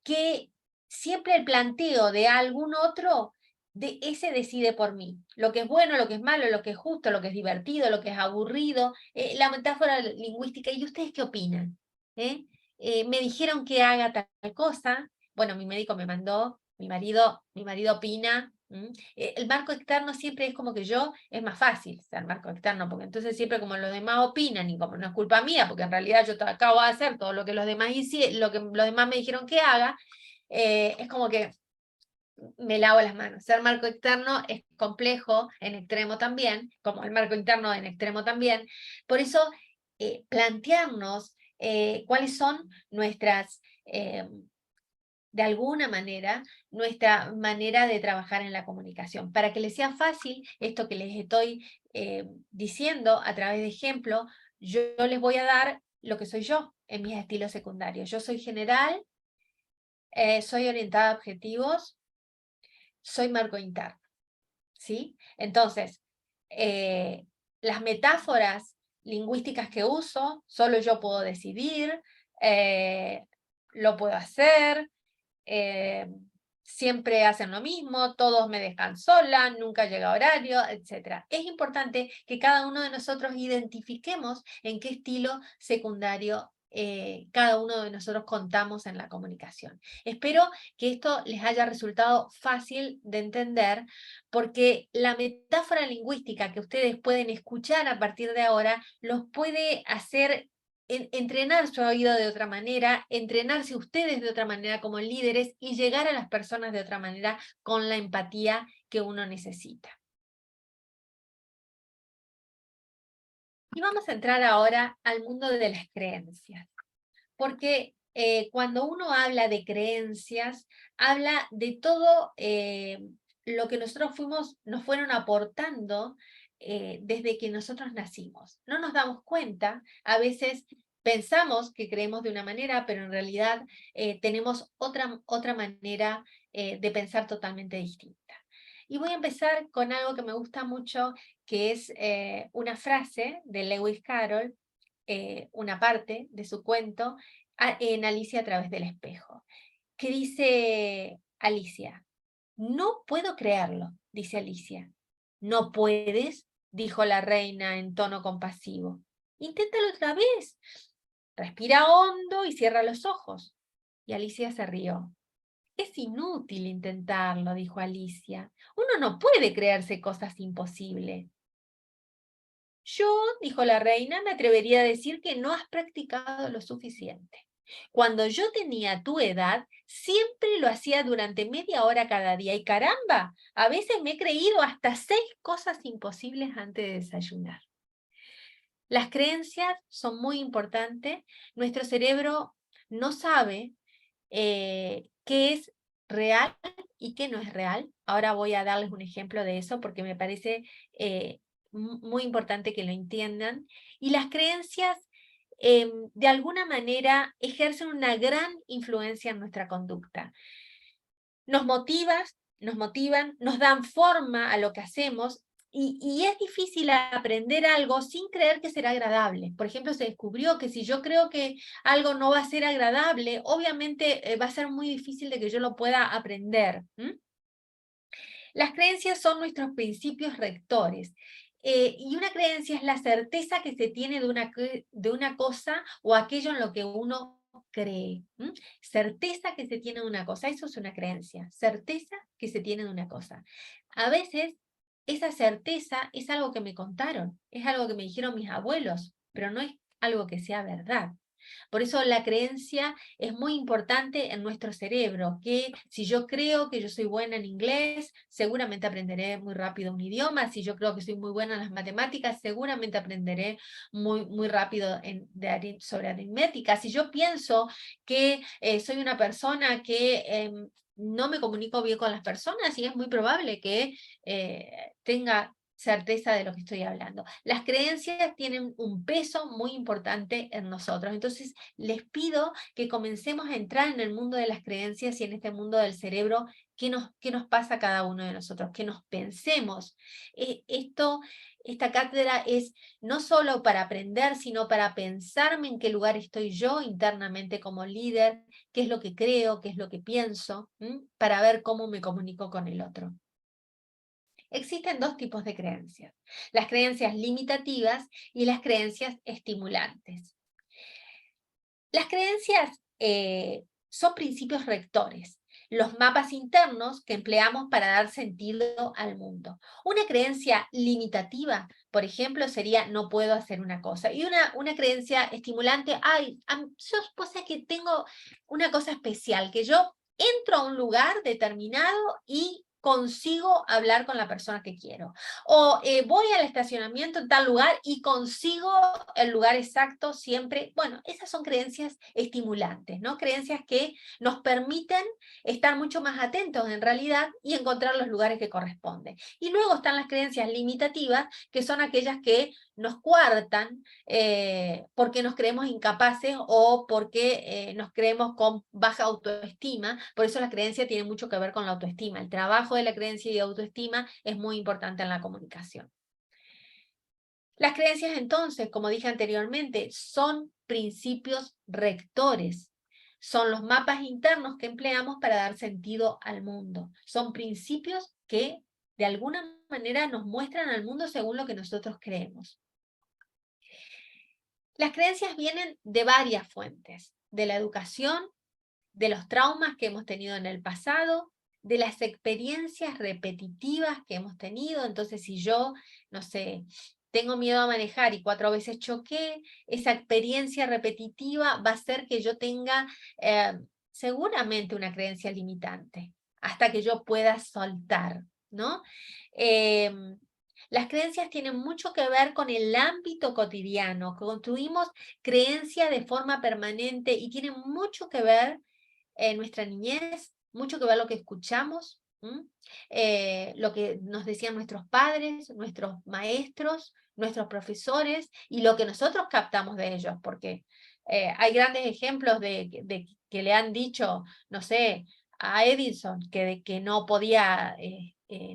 Que siempre el planteo de algún otro, de ese decide por mí. Lo que es bueno, lo que es malo, lo que es justo, lo que es divertido, lo que es aburrido, la metáfora lingüística. ¿Y ustedes qué opinan? Me dijeron que haga tal cosa. Bueno, mi médico me mandó, mi marido opina. El marco externo siempre es como que yo, es más fácil ser marco externo, porque entonces siempre como los demás opinan y como no es culpa mía, porque en realidad yo acabo de hacer todo lo que los demás lo que los demás me dijeron que haga, es como que me lavo las manos. Ser marco externo es complejo en extremo también, como el marco interno en extremo también. Por eso, plantearnos cuáles son nuestras, de alguna manera, nuestra manera de trabajar en la comunicación. Para que les sea fácil esto que les estoy diciendo a través de ejemplo, yo les voy a dar lo que soy yo en mis estilos secundarios. Yo soy general, soy orientada a objetivos, soy marco interno, ¿sí? Entonces, las metáforas lingüísticas que uso, solo yo puedo decidir, lo puedo hacer, siempre hacen lo mismo, todos me dejan sola, nunca llega horario, etc. Es importante que cada uno de nosotros identifiquemos en qué estilo secundario cada uno de nosotros contamos en la comunicación. Espero que esto les haya resultado fácil de entender, porque la metáfora lingüística que ustedes pueden escuchar a partir de ahora los puede hacer entrenar su oído de otra manera, entrenarse ustedes de otra manera como líderes y llegar a las personas de otra manera con la empatía que uno necesita. Y vamos a entrar ahora al mundo de las creencias, porque cuando uno habla de creencias, habla de todo lo que nosotros nos fueron aportando desde que nosotros nacimos. No nos damos cuenta, a veces pensamos que creemos de una manera, pero en realidad tenemos otra manera de pensar totalmente distinta. Y voy a empezar con algo que me gusta mucho, que es una frase de Lewis Carroll, una parte de su cuento, en Alicia a través del espejo, que dice Alicia, no puedo creerlo, dice Alicia. ¿No puedes? Dijo la reina en tono compasivo. Inténtalo otra vez. Respira hondo y cierra los ojos. Y Alicia se rió. Es inútil intentarlo, dijo Alicia. Uno no puede creerse cosas imposibles. Yo, dijo la reina, me atrevería a decir que no has practicado lo suficiente. Cuando yo tenía tu edad, siempre lo hacía durante media hora cada día y caramba, a veces me he creído hasta 6 cosas imposibles antes de desayunar. Las creencias son muy importantes. Nuestro cerebro no sabe qué es real y qué no es real. Ahora voy a darles un ejemplo de eso porque me parece muy importante que lo entiendan. Y las creencias, de alguna manera, ejercen una gran influencia en nuestra conducta. Nos motivan, nos dan forma a lo que hacemos. Y es difícil aprender algo sin creer que será agradable. Por ejemplo, se descubrió que si yo creo que algo no va a ser agradable, obviamente va a ser muy difícil de que yo lo pueda aprender. Las creencias son nuestros principios rectores. Y una creencia es la certeza que se tiene de una cosa o aquello en lo que uno cree. Certeza que se tiene de una cosa, eso es una creencia. Certeza que se tiene de una cosa. A veces esa certeza es algo que me contaron, es algo que me dijeron mis abuelos, pero no es algo que sea verdad. Por eso la creencia es muy importante en nuestro cerebro, que si yo creo que yo soy buena en inglés, seguramente aprenderé muy rápido un idioma. Si yo creo que soy muy buena en las matemáticas, seguramente aprenderé muy rápido sobre aritmética. Si yo pienso que soy una persona que no me comunico bien con las personas, y es muy probable que tenga certeza de lo que estoy hablando. Las creencias tienen un peso muy importante en nosotros. Entonces, les pido que comencemos a entrar en el mundo de las creencias y en este mundo del cerebro. ¿Qué nos pasa a cada uno de nosotros? Que nos pensemos. Esta cátedra es no solo para aprender, sino para pensarme en qué lugar estoy yo internamente como líder, qué es lo que creo, qué es lo que pienso, para ver cómo me comunico con el otro. Existen dos tipos de creencias: las creencias limitativas y las creencias estimulantes. Las creencias son principios rectores, los mapas internos que empleamos para dar sentido al mundo. Una creencia limitativa, por ejemplo, sería no puedo hacer una cosa. Y una creencia estimulante, yo pues es que tengo una cosa especial, que yo entro a un lugar determinado y consigo hablar con la persona que quiero. O voy al estacionamiento en tal lugar y consigo el lugar exacto siempre. Bueno, esas son creencias estimulantes, ¿no? Creencias que nos permiten estar mucho más atentos en realidad y encontrar los lugares que corresponden. Y luego están las creencias limitativas, que son aquellas que nos coartan porque nos creemos incapaces o porque nos creemos con baja autoestima. Por eso la creencia tiene mucho que ver con la autoestima. El trabajo de la creencia y autoestima es muy importante en la comunicación. Las creencias, entonces, como dije anteriormente, son principios rectores. Son los mapas internos que empleamos para dar sentido al mundo. Son principios que de alguna manera nos muestran al mundo según lo que nosotros creemos. Las creencias vienen de varias fuentes: de la educación, de los traumas que hemos tenido en el pasado, de las experiencias repetitivas que hemos tenido. Entonces, si yo, no sé, tengo miedo a manejar y 4 veces choqué, esa experiencia repetitiva va a hacer que yo tenga seguramente una creencia limitante, hasta que yo pueda soltar, ¿no? Las creencias tienen mucho que ver con el ámbito cotidiano. Construimos creencia de forma permanente y tienen mucho que ver en nuestra niñez, mucho que ver lo que escuchamos, lo que nos decían nuestros padres, nuestros maestros, nuestros profesores, y lo que nosotros captamos de ellos, porque hay grandes ejemplos de que le han dicho, no sé, a Edison, que no podía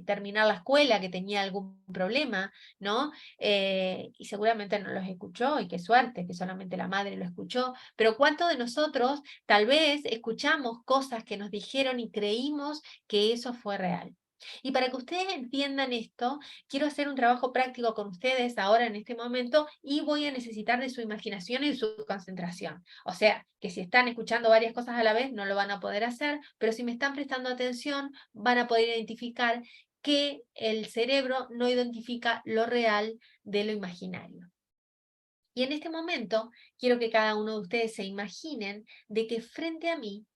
terminar la escuela, que tenía algún problema, ¿no? Y seguramente no los escuchó, y qué suerte que solamente la madre lo escuchó. Pero ¿cuántos de nosotros tal vez escuchamos cosas que nos dijeron y creímos que eso fue real? Y para que ustedes entiendan esto, quiero hacer un trabajo práctico con ustedes ahora en este momento, y voy a necesitar de su imaginación y de su concentración. O sea, que si están escuchando varias cosas a la vez no lo van a poder hacer, pero si me están prestando atención van a poder identificar que el cerebro no identifica lo real de lo imaginario. Y en este momento quiero que cada uno de ustedes se imaginen de que frente a mí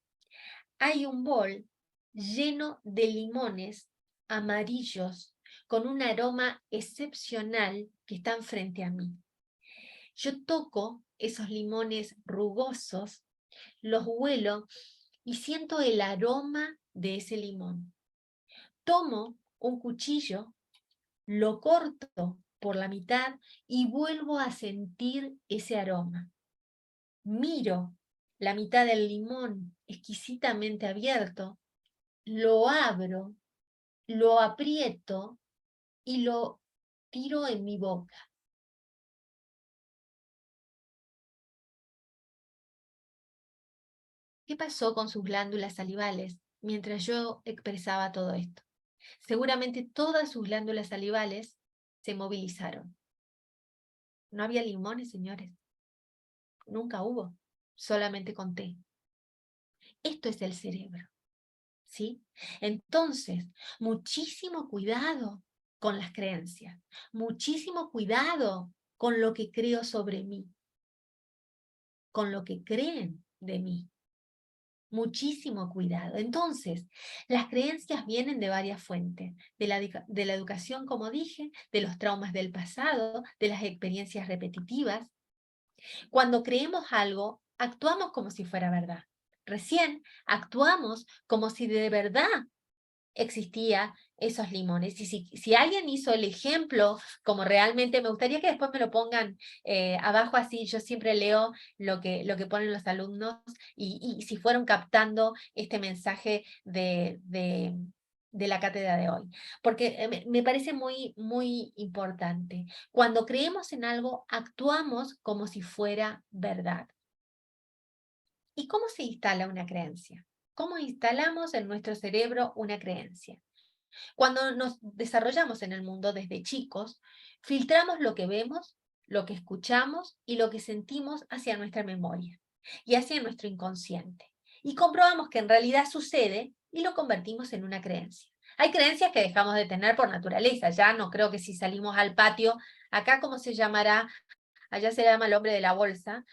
hay un bol lleno de limones amarillos con un aroma excepcional que están frente a mí. Yo toco esos limones rugosos, los huelo y siento el aroma de ese limón. Tomo un cuchillo, lo corto por la mitad y vuelvo a sentir ese aroma. Miro la mitad del limón exquisitamente abierto, lo abro, lo aprieto y lo tiro en mi boca. ¿Qué pasó con sus glándulas salivales mientras yo expresaba todo esto? Seguramente todas sus glándulas salivales se movilizaron. No había limones, señores. Nunca hubo. Solamente conté. Esto es el cerebro, ¿sí? Entonces, muchísimo cuidado con las creencias. Muchísimo cuidado con lo que creo sobre mí. con lo que creen de mí. Muchísimo cuidado. Entonces, las creencias vienen de varias fuentes, de la educación, como dije, de los traumas del pasado, de las experiencias repetitivas. Cuando creemos algo, actuamos como si fuera verdad. Recién actuamos como si de verdad existía esos limones. Y si alguien hizo el ejemplo, como realmente, me gustaría que después me lo pongan abajo así, yo siempre leo lo que ponen los alumnos y si fueron captando este mensaje de la cátedra de hoy. Porque me parece muy, muy importante. Cuando creemos en algo, actuamos como si fuera verdad. ¿Y cómo se instala una creencia? ¿Cómo instalamos en nuestro cerebro una creencia? Cuando nos desarrollamos en el mundo desde chicos, filtramos lo que vemos, lo que escuchamos y lo que sentimos hacia nuestra memoria y hacia nuestro inconsciente. Y comprobamos que en realidad sucede y lo convertimos en una creencia. Hay creencias que dejamos de tener por naturaleza, ya no creo que si salimos al patio, acá cómo se llamará, allá se llama el hombre de la bolsa,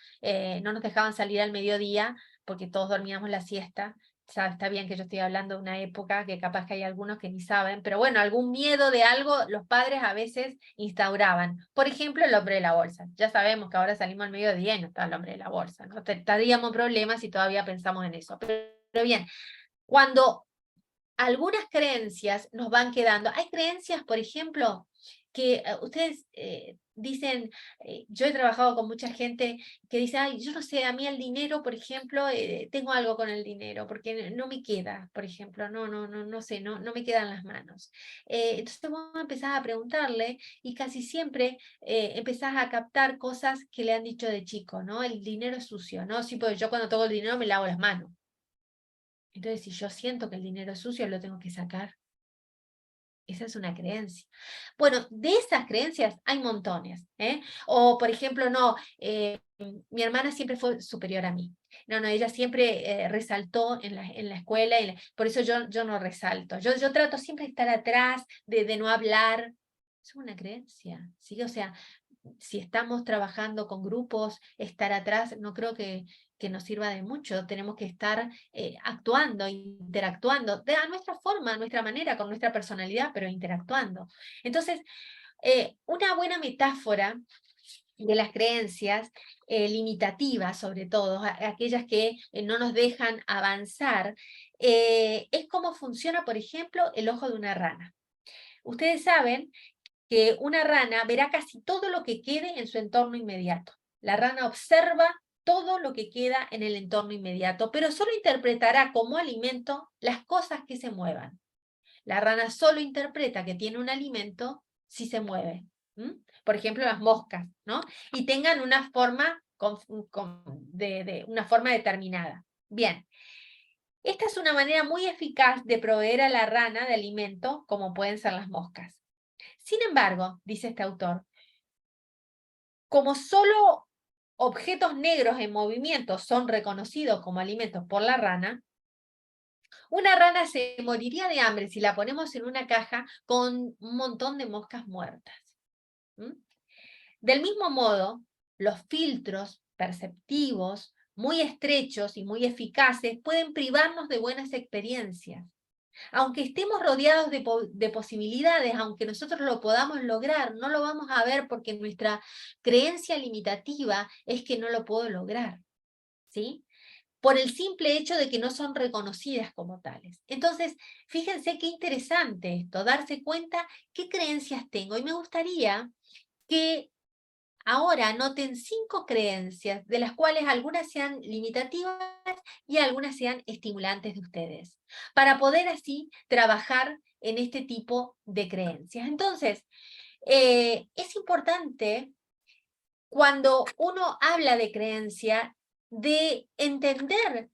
no nos dejaban salir al mediodía porque todos dormíamos la siesta. Está bien que yo estoy hablando de una época que capaz que hay algunos que ni saben, pero bueno, algún miedo de algo los padres a veces instauraban. Por ejemplo, el hombre de la bolsa. Ya sabemos que ahora salimos al mediodía y no está el hombre de la bolsa, ¿no? Tendríamos problemas si todavía pensamos en eso. Pero bien, cuando algunas creencias nos van quedando. Hay creencias, por ejemplo, que ustedes dicen, yo he trabajado con mucha gente que dice, ay, yo no sé, a mí el dinero, por ejemplo, tengo algo con el dinero, porque no me queda, por ejemplo, no sé, no me quedan las manos. Entonces vos empezás a preguntarle y casi siempre empezás a captar cosas que le han dicho de chico, ¿no? El dinero es sucio, ¿no? Sí, porque yo cuando toco el dinero me lavo las manos. Entonces, si yo siento que el dinero es sucio, lo tengo que sacar. Esa es una creencia. Bueno, de esas creencias hay montones. O, por ejemplo, no, mi hermana siempre fue superior a mí. No, ella siempre resaltó en la escuela, por eso yo no resalto. Yo trato siempre de estar atrás, de no hablar. Es una creencia, ¿sí? O sea, si estamos trabajando con grupos, estar atrás no creo que nos sirva de mucho. Tenemos que estar actuando, interactuando, a nuestra forma, a nuestra manera, con nuestra personalidad, pero interactuando. Entonces, una buena metáfora de las creencias limitativas, sobre todo, aquellas que no nos dejan avanzar, es cómo funciona, por ejemplo, el ojo de una rana. Ustedes saben que una rana verá casi todo lo que quede en su entorno inmediato. La rana observa todo lo que queda en el entorno inmediato, pero solo interpretará como alimento las cosas que se muevan. La rana solo interpreta que tiene un alimento si se mueve. Por ejemplo, las moscas, ¿no? Y tengan una forma, una forma determinada. Bien, esta es una manera muy eficaz de proveer a la rana de alimento, como pueden ser las moscas. Sin embargo, dice este autor, como solo objetos negros en movimiento son reconocidos como alimentos por la rana, una rana se moriría de hambre si la ponemos en una caja con un montón de moscas muertas. Del mismo modo, los filtros perceptivos, muy estrechos y muy eficaces, pueden privarnos de buenas experiencias. Aunque estemos rodeados de posibilidades, aunque nosotros lo podamos lograr, no lo vamos a ver porque nuestra creencia limitativa es que no lo puedo lograr, ¿sí? Por el simple hecho de que no son reconocidas como tales. Entonces, fíjense qué interesante esto, darse cuenta qué creencias tengo. Y me gustaría que ahora anoten 5 creencias, de las cuales algunas sean limitativas y algunas sean estimulantes de ustedes, para poder así trabajar en este tipo de creencias. Entonces, es importante cuando uno habla de creencia, de entender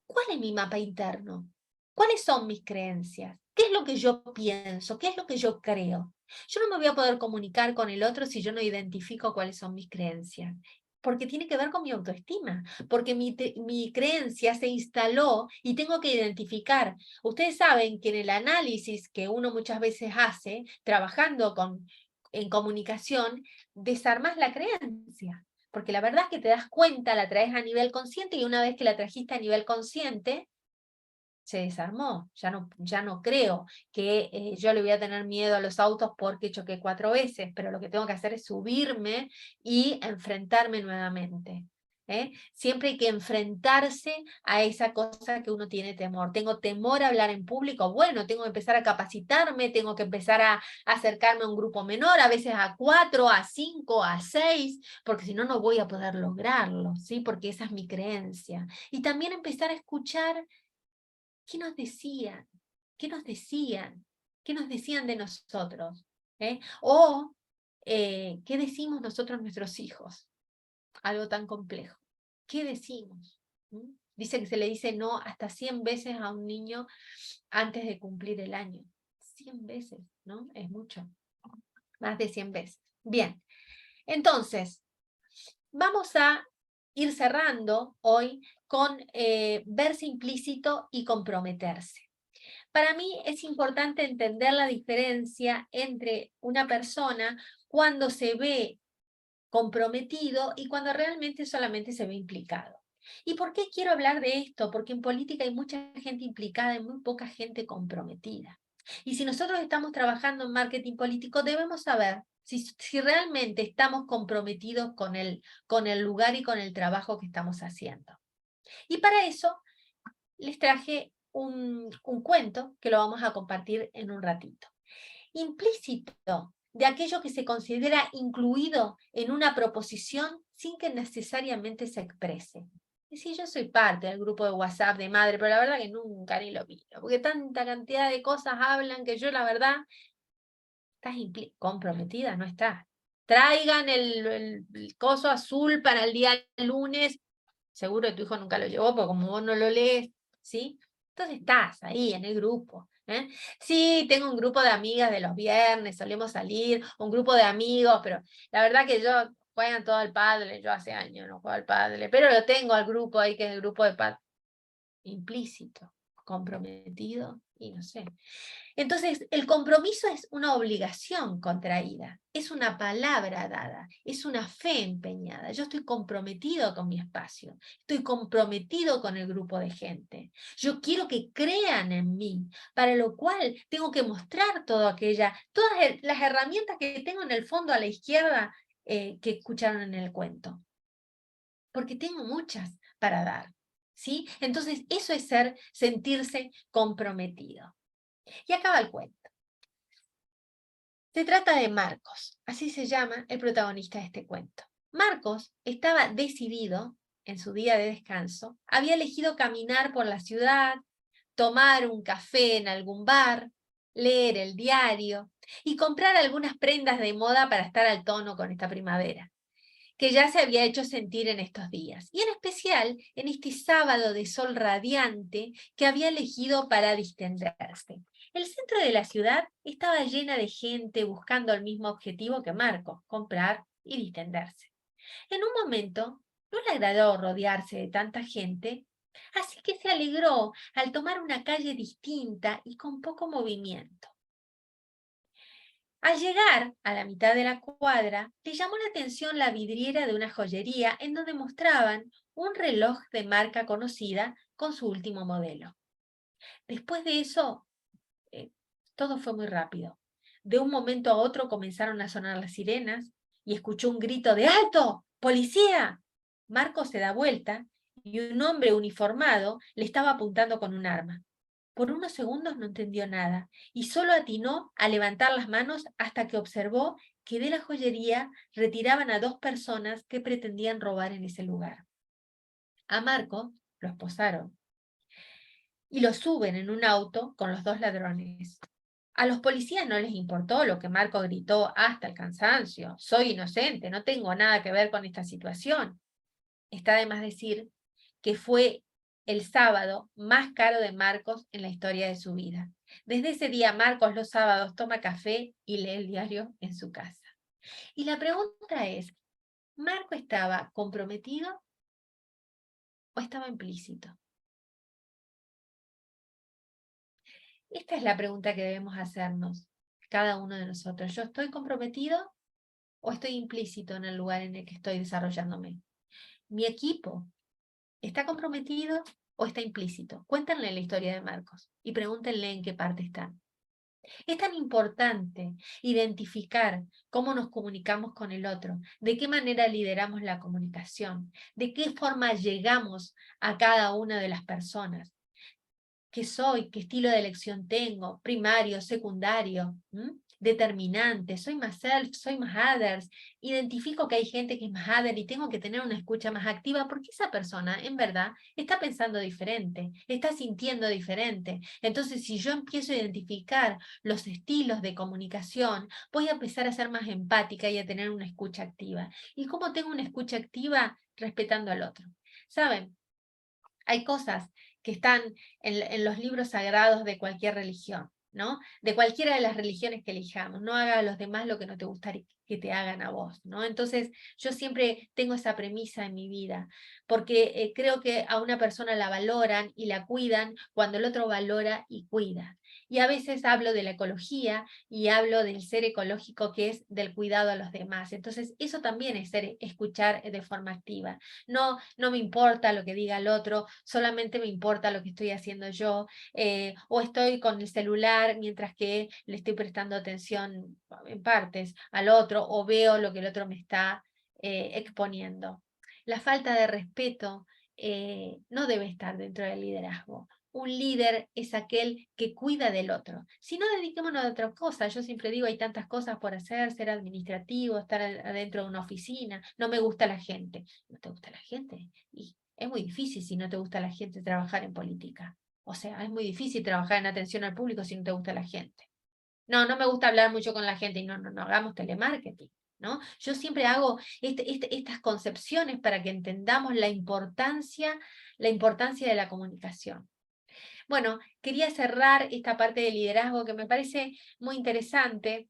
cuál es mi mapa interno, cuáles son mis creencias, qué es lo que yo pienso, qué es lo que yo creo. Yo no me voy a poder comunicar con el otro si yo no identifico cuáles son mis creencias, porque tiene que ver con mi autoestima, porque mi creencia se instaló y tengo que identificar. Ustedes saben que en el análisis que uno muchas veces hace, trabajando en comunicación, desarmas la creencia. Porque la verdad es que te das cuenta, la traes a nivel consciente y una vez que la trajiste a nivel consciente, se desarmó. Ya no creo que yo le voy a tener miedo a los autos porque choqué 4 veces, pero lo que tengo que hacer es subirme y enfrentarme nuevamente. Siempre hay que enfrentarse a esa cosa que uno tiene temor. Tengo temor a hablar en público, bueno, tengo que empezar a capacitarme, tengo que empezar a acercarme a un grupo menor, a veces a 4, a 5, a 6, porque si no, no voy a poder lograrlo, ¿sí? Porque esa es mi creencia. Y también empezar a escuchar qué nos decían, qué nos decían, qué nos decían de nosotros, o qué decimos nosotros a nuestros hijos, algo tan complejo. ¿Qué decimos? Dice que se le dice no hasta 100 veces a un niño antes de cumplir el año. 100 veces, ¿no? Es mucho. Más de 100 veces. Bien, entonces, vamos a ir cerrando hoy con verse implícito y comprometerse. Para mí es importante entender la diferencia entre una persona cuando se ve comprometido y cuando realmente solamente se ve implicado. ¿Y por qué quiero hablar de esto? Porque en política hay mucha gente implicada y muy poca gente comprometida. Y si nosotros estamos trabajando en marketing político, debemos saber si realmente estamos comprometidos con el lugar y con el trabajo que estamos haciendo. Y para eso les traje un cuento que lo vamos a compartir en un ratito. Implícito de aquello que se considera incluido en una proposición sin que necesariamente se exprese. Y si yo soy parte del grupo de WhatsApp de madre, pero la verdad que nunca ni lo miro, porque tanta cantidad de cosas hablan que yo la verdad, estás comprometida, no estás. Traigan el coso azul para el día lunes, seguro que tu hijo nunca lo llevó, porque como vos no lo lees, ¿sí? Entonces estás ahí en el grupo. Sí, tengo un grupo de amigas de los viernes, solemos salir, un grupo de amigos, pero la verdad que yo juegan todo al pádel, yo hace años no juego al pádel, pero lo tengo al grupo ahí, que es el grupo de pádel. Implícito, comprometido, y no sé. Entonces, el compromiso es una obligación contraída, es una palabra dada, es una fe empeñada. Yo estoy comprometido con mi espacio, estoy comprometido con el grupo de gente. Yo quiero que crean en mí, para lo cual tengo que mostrar todas las herramientas que tengo en el fondo a la izquierda que escucharon en el cuento. Porque tengo muchas para dar, ¿sí? Entonces, eso es sentirse comprometido. Y acaba el cuento. Se trata de Marcos, así se llama el protagonista de este cuento. Marcos estaba decidido, en su día de descanso, había elegido caminar por la ciudad, tomar un café en algún bar, leer el diario y comprar algunas prendas de moda para estar al tono con esta primavera, que ya se había hecho sentir en estos días, y en especial en este sábado de sol radiante que había elegido para distenderse. El centro de la ciudad estaba llena de gente buscando el mismo objetivo que Marcos, comprar y distenderse. En un momento, no le agradó rodearse de tanta gente, así que se alegró al tomar una calle distinta y con poco movimiento. Al llegar a la mitad de la cuadra, le llamó la atención la vidriera de una joyería en donde mostraban un reloj de marca conocida con su último modelo. Después de eso, todo fue muy rápido. De un momento a otro comenzaron a sonar las sirenas y escuchó un grito de ¡alto! ¡Policía! Marco se da vuelta y un hombre uniformado le estaba apuntando con un arma. Por unos segundos no entendió nada y solo atinó a levantar las manos hasta que observó que de la joyería retiraban a 2 personas que pretendían robar en ese lugar. A Marco lo esposaron y lo suben en un auto con los 2 ladrones. A los policías no les importó lo que Marco gritó hasta el cansancio. Soy inocente, no tengo nada que ver con esta situación. Está de más decir que fue el sábado más caro de Marcos en la historia de su vida. Desde ese día, Marcos los sábados toma café y lee el diario en su casa. Y la pregunta es, ¿Marco estaba comprometido o estaba implícito? Esta es la pregunta que debemos hacernos, cada uno de nosotros. ¿Yo estoy comprometido o estoy implícito en el lugar en el que estoy desarrollándome? ¿Mi equipo está comprometido o está implícito? Cuéntenle la historia de Marcos y pregúntenle en qué parte están. Es tan importante identificar cómo nos comunicamos con el otro, de qué manera lideramos la comunicación, de qué forma llegamos a cada una de las personas. ¿Qué soy? ¿Qué estilo de elección tengo? Primario, secundario, determinante, soy más self, soy más others. Identifico que hay gente que es más other y tengo que tener una escucha más activa porque esa persona, en verdad, está pensando diferente, está sintiendo diferente. Entonces, si yo empiezo a identificar los estilos de comunicación, voy a empezar a ser más empática y a tener una escucha activa. ¿Y cómo tengo una escucha activa? Respetando al otro. ¿Saben? Hay cosas que están en los libros sagrados de cualquier religión, ¿no? De cualquiera de las religiones que elijamos. No haga a los demás lo que no te gustaría que te hagan a vos, ¿no? Entonces, yo siempre tengo esa premisa en mi vida, porque creo que a una persona la valoran y la cuidan cuando el otro valora y cuida. Y a veces hablo de la ecología y hablo del ser ecológico, que es del cuidado a los demás. Entonces, eso también es escuchar de forma activa. No, no me importa lo que diga el otro, solamente me importa lo que estoy haciendo yo, o estoy con el celular mientras que le estoy prestando atención en partes al otro, o veo lo que el otro me está exponiendo. La falta de respeto no debe estar dentro del liderazgo. Un líder es aquel que cuida del otro. Si no, dediquémonos a otra cosa. Yo siempre digo, hay tantas cosas por hacer, ser administrativo, estar adentro de una oficina. No me gusta la gente. ¿No te gusta la gente? Y es muy difícil si no te gusta la gente trabajar en política. O sea, es muy difícil trabajar en atención al público si no te gusta la gente. No, no me gusta hablar mucho con la gente y no, hagamos telemarketing, ¿no? Yo siempre hago estas concepciones para que entendamos la importancia de la comunicación. Bueno, quería cerrar esta parte de liderazgo que me parece muy interesante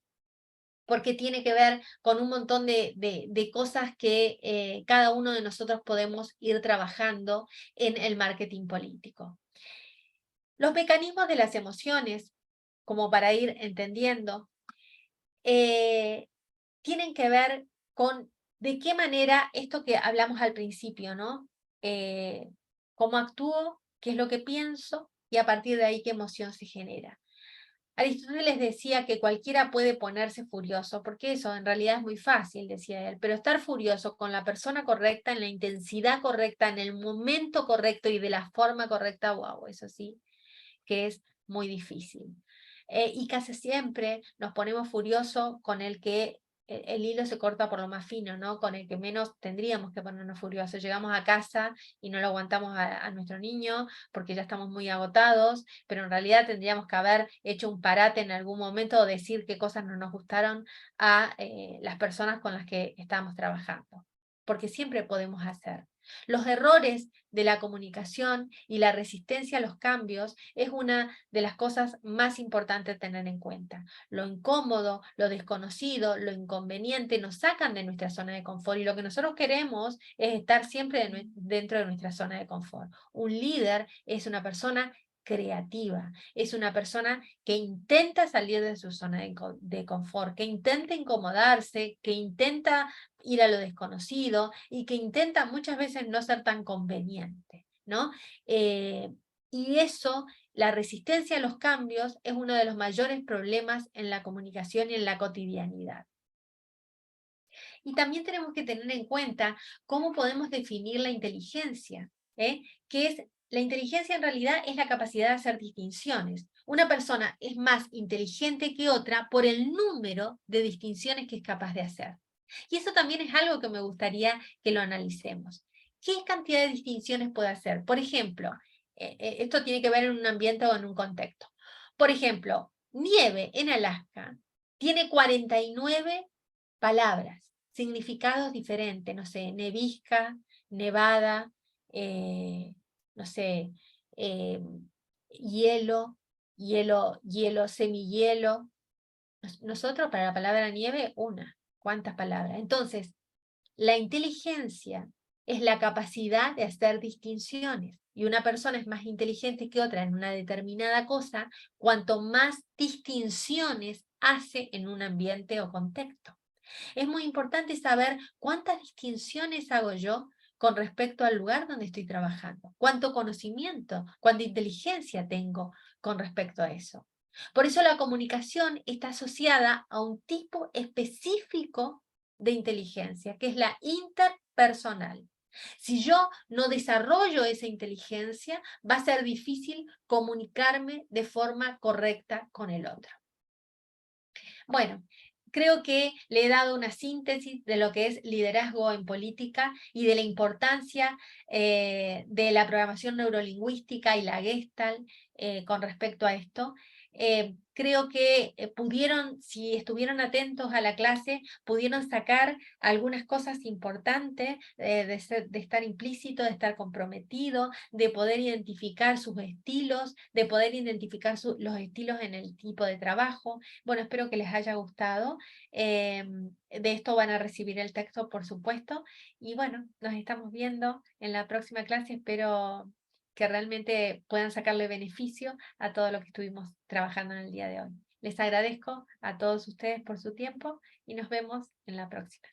porque tiene que ver con un montón de cosas que cada uno de nosotros podemos ir trabajando en el marketing político. Los mecanismos de las emociones, como para ir entendiendo, tienen que ver con de qué manera esto que hablamos al principio, ¿no? Cómo actúo, qué es lo que pienso y a partir de ahí qué emoción se genera. Aristóteles decía que cualquiera puede ponerse furioso, porque eso en realidad es muy fácil, decía él, pero estar furioso con la persona correcta, en la intensidad correcta, en el momento correcto y de la forma correcta, wow, eso sí, que es muy difícil. Y casi siempre nos ponemos furiosos con el que el hilo se corta por lo más fino, ¿no? Con el que menos tendríamos que ponernos furiosos. Llegamos a casa y no lo aguantamos a nuestro niño porque ya estamos muy agotados, pero en realidad tendríamos que haber hecho un parate en algún momento o decir qué cosas no nos gustaron a las personas con las que estamos trabajando. Porque siempre podemos hacer. Los errores de la comunicación y la resistencia a los cambios es una de las cosas más importantes a tener en cuenta. Lo incómodo, lo desconocido, lo inconveniente nos sacan de nuestra zona de confort y lo que nosotros queremos es estar siempre dentro de nuestra zona de confort. Un líder es una persona creativa, es una persona que intenta salir de su zona de confort, que intenta incomodarse, que intenta ir a lo desconocido y que intenta muchas veces no ser tan conveniente, ¿no? Y eso, la resistencia a los cambios, es uno de los mayores problemas en la comunicación y en la cotidianidad. Y también tenemos que tener en cuenta cómo podemos definir la inteligencia, que es la inteligencia en realidad es la capacidad de hacer distinciones. Una persona es más inteligente que otra por el número de distinciones que es capaz de hacer. Y eso también es algo que me gustaría que lo analicemos. ¿Qué cantidad de distinciones puede hacer? Por ejemplo, esto tiene que ver en un ambiente o en un contexto. Por ejemplo, nieve en Alaska tiene 49 palabras, significados diferentes, no sé, nevisca, nevada, no sé, eh, hielo, semihielo. Nosotros para la palabra nieve, una. ¿Cuántas palabras? Entonces, la inteligencia es la capacidad de hacer distinciones. Y una persona es más inteligente que otra en una determinada cosa, cuanto más distinciones hace en un ambiente o contexto. Es muy importante saber cuántas distinciones hago yo con respecto al lugar donde estoy trabajando, cuánto conocimiento, cuánta inteligencia tengo con respecto a eso. Por eso la comunicación está asociada a un tipo específico de inteligencia, que es la interpersonal. Si yo no desarrollo esa inteligencia, va a ser difícil comunicarme de forma correcta con el otro. Bueno, creo que le he dado una síntesis de lo que es liderazgo en política y de la importancia de la programación neurolingüística y la Gestalt con respecto a esto. Creo que pudieron, si estuvieron atentos a la clase, pudieron sacar algunas cosas importantes de estar implícito, de estar comprometido, de poder identificar sus estilos, de poder identificar los estilos en el tipo de trabajo. Bueno, espero que les haya gustado. De esto van a recibir el texto, por supuesto. Y bueno, nos estamos viendo en la próxima clase. Espero que realmente puedan sacarle beneficio a todo lo que estuvimos trabajando en el día de hoy. Les agradezco a todos ustedes por su tiempo y nos vemos en la próxima.